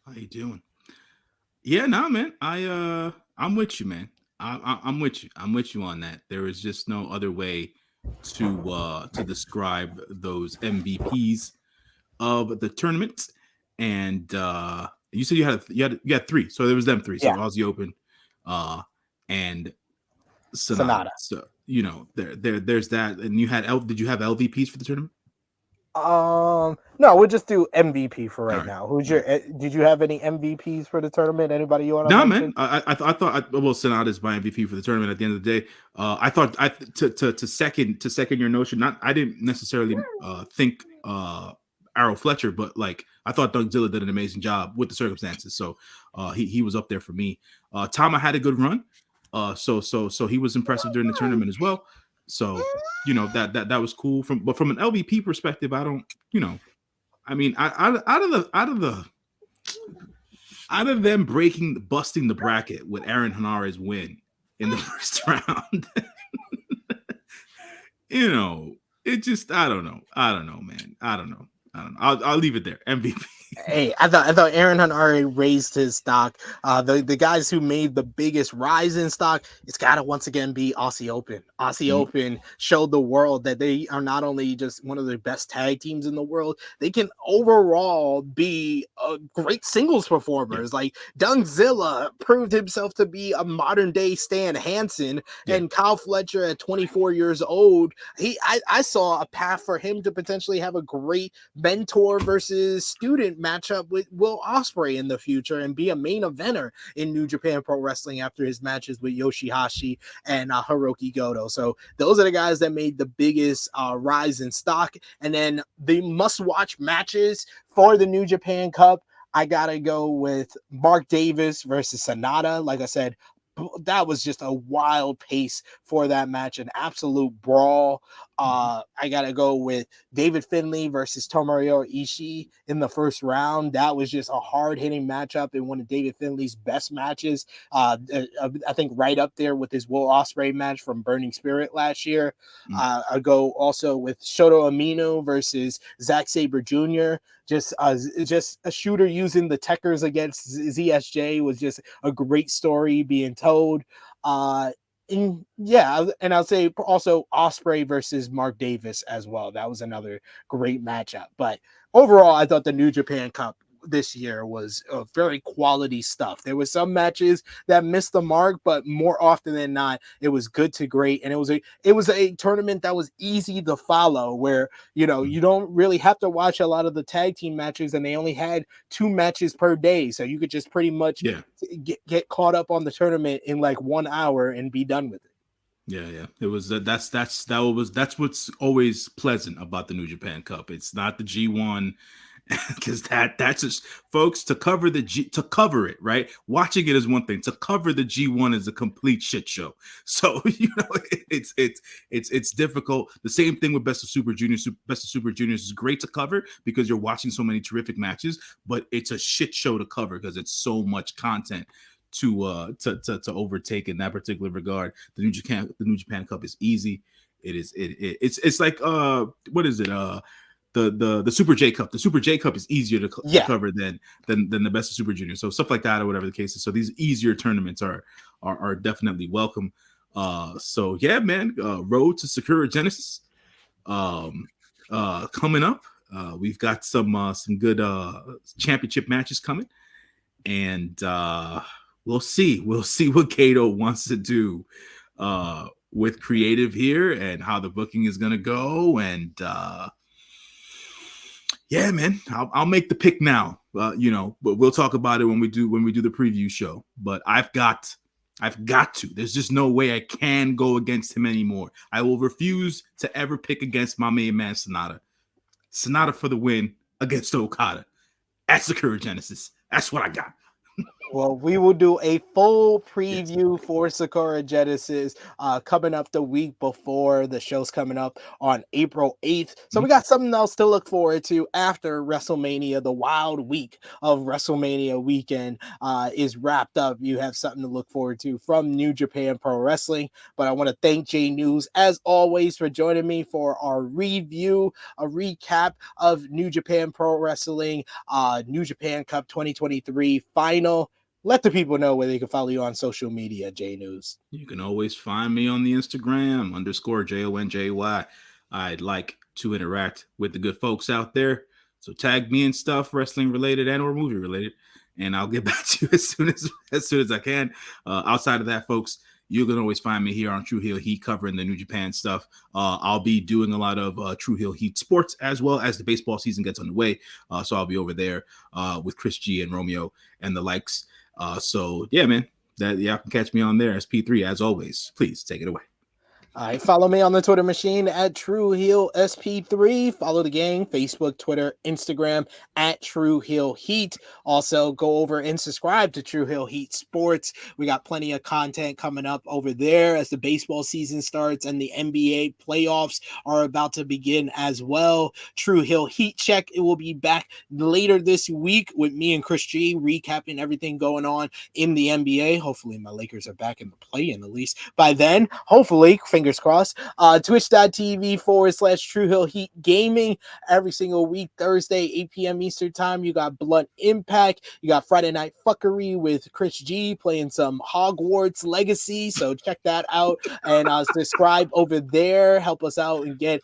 How you doing? Yeah, nah, man. I'm with you, man. I'm with you. I'm with you on that. There is just no other way to describe those MVPs of the tournament. And you said you had 3, so there was them 3. So Aussie Open, and SANADA. So there's that. And you had did you have LVPs for the tournament? No, we'll just do MVP for right now. Who's your? Did you have any MVPs for the tournament? Anybody you want to? No, man. I thought SANADA is my MVP for the tournament. At the end of the day, I thought to second your notion. I didn't necessarily think Arrow Fletcher, but like I thought Doug Zilla did an amazing job with the circumstances. So he was up there for me. Tama had a good run. So he was impressive during the tournament as well. So that was cool. But from an LVP perspective, I don't, I mean, out of them busting the bracket with Aaron Hanare's win in the first round, it just I don't know, man. I don't know. I'll leave it there. MVP. Hey, I thought Aaron Hunt already raised his stock. The guys who made the biggest rise in stock, it's got to once again be Aussie Open. Aussie Open showed the world that they are not only just one of the best tag teams in the world, they can overall be great singles performers. Yeah. Like Dungzilla proved himself to be a modern day Stan Hansen, Yeah. and Kyle Fletcher at 24 years old. I saw a path for him to potentially have a great mentor versus student matchup with Will Ospreay in the future and be a main eventer in New Japan Pro Wrestling after his matches with Yoshihashi and Hiroki Goto. So those are the guys that made the biggest rise in stock. And then the must-watch matches for the New Japan Cup, I gotta go with Mark Davis versus SANADA. Like I said, that was just a wild pace for that match, an absolute brawl. I gotta go with David Finlay versus Tomohiro Ishii in the first round. That was just a hard-hitting matchup and one of David Finlay's best matches. I think right up there with his Will Ospreay match from Burning Spirit last year. I go also with Shoto Amino versus Zack Sabre Jr. Just a shooter using the Techers against ZSJ was just a great story being told. And I'll say also Ospreay versus Mark Davis as well. That was another great matchup. But overall, I thought the New Japan Cup this year was very quality stuff. There was some matches that missed the mark, but more often than not, it was good to great. And it was a tournament that was easy to follow, where you don't really have to watch a lot of the tag team matches, and they only had 2 matches per day, so you could just pretty much get caught up on the tournament in like 1 hour and be done with it. Yeah. It was that's what's always pleasant about the New Japan Cup. It's not the G1. Because that's just, folks, to cover it, right? Watching it is one thing. To cover the G1 is a complete shit show. So it's difficult. The same thing with Best of Super Juniors. Best of Super Juniors is great to cover because you're watching so many terrific matches, but it's a shit show to cover because it's so much content to overtake in that particular regard. The New Japan Cup is easy. It's like what is it? The Super J Cup. The Super J Cup is easier to cover than the Best of Super Junior. So stuff like that, or whatever the case is. So these easier tournaments are definitely welcome. So yeah, man. Road to Sakura Genesis coming up. We've got some good championship matches coming, and we'll see what Kato wants to do with creative here and how the booking is gonna go. And yeah, man, I'll make the pick now. But we'll talk about it when we do the preview show. But I've got to. There's just no way I can go against him anymore. I will refuse to ever pick against my main man SANADA. SANADA for the win against Okada at Sakura Genesis. That's what I got. Well, we will do a full preview for Sakura Genesis coming up the week before the show's coming up on April 8th. So we got something else to look forward to after WrestleMania. The wild week of WrestleMania weekend is wrapped up. You have something to look forward to from New Japan Pro Wrestling. But I want to thank J-News, as always, for joining me for our review, a recap of New Japan Pro Wrestling, New Japan Cup 2023 final. Let the people know where they can follow you on social media, J-News. You can always find me on the Instagram _JONJY. I'd like to interact with the good folks out there. So tag me and stuff, wrestling related and or movie related, and I'll get back to you as soon as I can. Outside of that, folks, you can always find me here on True Heel Heat covering the New Japan stuff. I'll be doing a lot of True Heel Heat sports as well as the baseball season gets underway. So I'll be over there with Chris G and Romeo and the likes. So yeah, man, y'all can catch me on there. SP3, as always. Please take it away. All right, follow me on the Twitter machine at True Heel SP3. Follow the gang, Facebook, Twitter, Instagram at True Heel Heat. Also, go over and subscribe to True Heel Heat Sports. We got plenty of content coming up over there as the baseball season starts and the NBA playoffs are about to begin as well. True Heel Heat Check, it will be back later this week with me and Chris G recapping everything going on in the NBA. Hopefully my Lakers are back in the play-in at least by then. Hopefully, fingers fingers crossed. Twitch.tv/True Hill Heat Gaming every single week, Thursday, 8 p.m. Eastern Time. You got Blunt Impact. You got Friday Night Fuckery with Chris G playing some Hogwarts Legacy. So check that out and subscribe over there. Help us out and get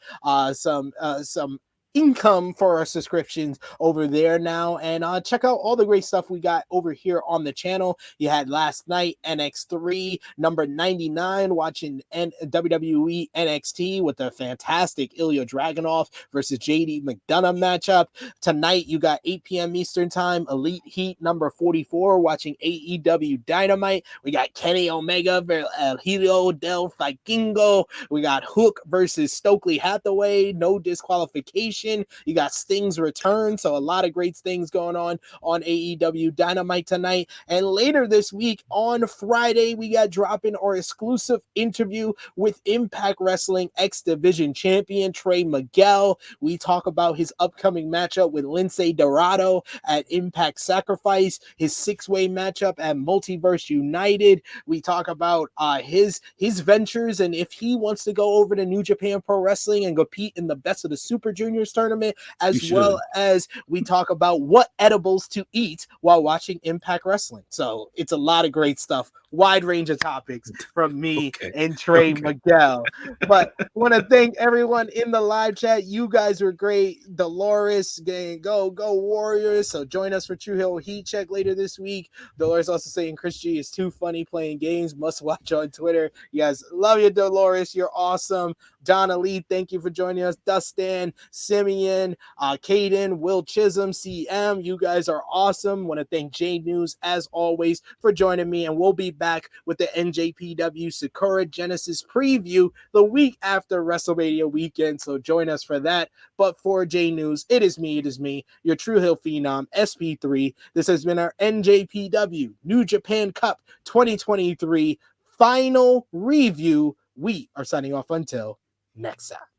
some income for our subscriptions over there now, and check out all the great stuff we got over here on the channel. You had last night NX3 number 99 watching WWE NXT with the fantastic Ilya Dragunov versus JD McDonough matchup. Tonight you got 8 p.m. Eastern Time Elite Heat number 44 watching AEW Dynamite. We got Kenny Omega versus El Hijo del Vikingo. We got Hook versus Stokely Hathaway, no disqualification. You got Sting's return, so a lot of great things going on AEW Dynamite tonight. And later this week on Friday, we got dropping our exclusive interview with Impact Wrestling X Division champion Trey Miguel. We talk about his upcoming matchup with Lince Dorado at Impact Sacrifice, his 6-way matchup at Multiverse United. We talk about his ventures and if he wants to go over to New Japan Pro Wrestling and compete in the Best of the Super Juniors tournament, as well as we talk about what edibles to eat while watching Impact Wrestling. So it's a lot of great stuff, wide range of topics from me and Trey Miguel. But I want to thank everyone in the live chat. You guys were great. Dolores, go Warriors. So join us for True Hill Heat Check later this week. Dolores also saying Chris G is too funny playing games. Must watch on Twitter. You guys, love you, Dolores. You're awesome. John Ali, thank you for joining us. Dustin, Simeon, Caden, Will Chisholm, CM, you guys are awesome. Want to thank J-News, as always, for joining me, and we'll be back with the NJPW Sakura Genesis preview the week after WrestleMania weekend, so join us for that. But for J-News, it is me, your True Hill Phenom, SP3. This has been our NJPW New Japan Cup 2023 final review. We are signing off until next time.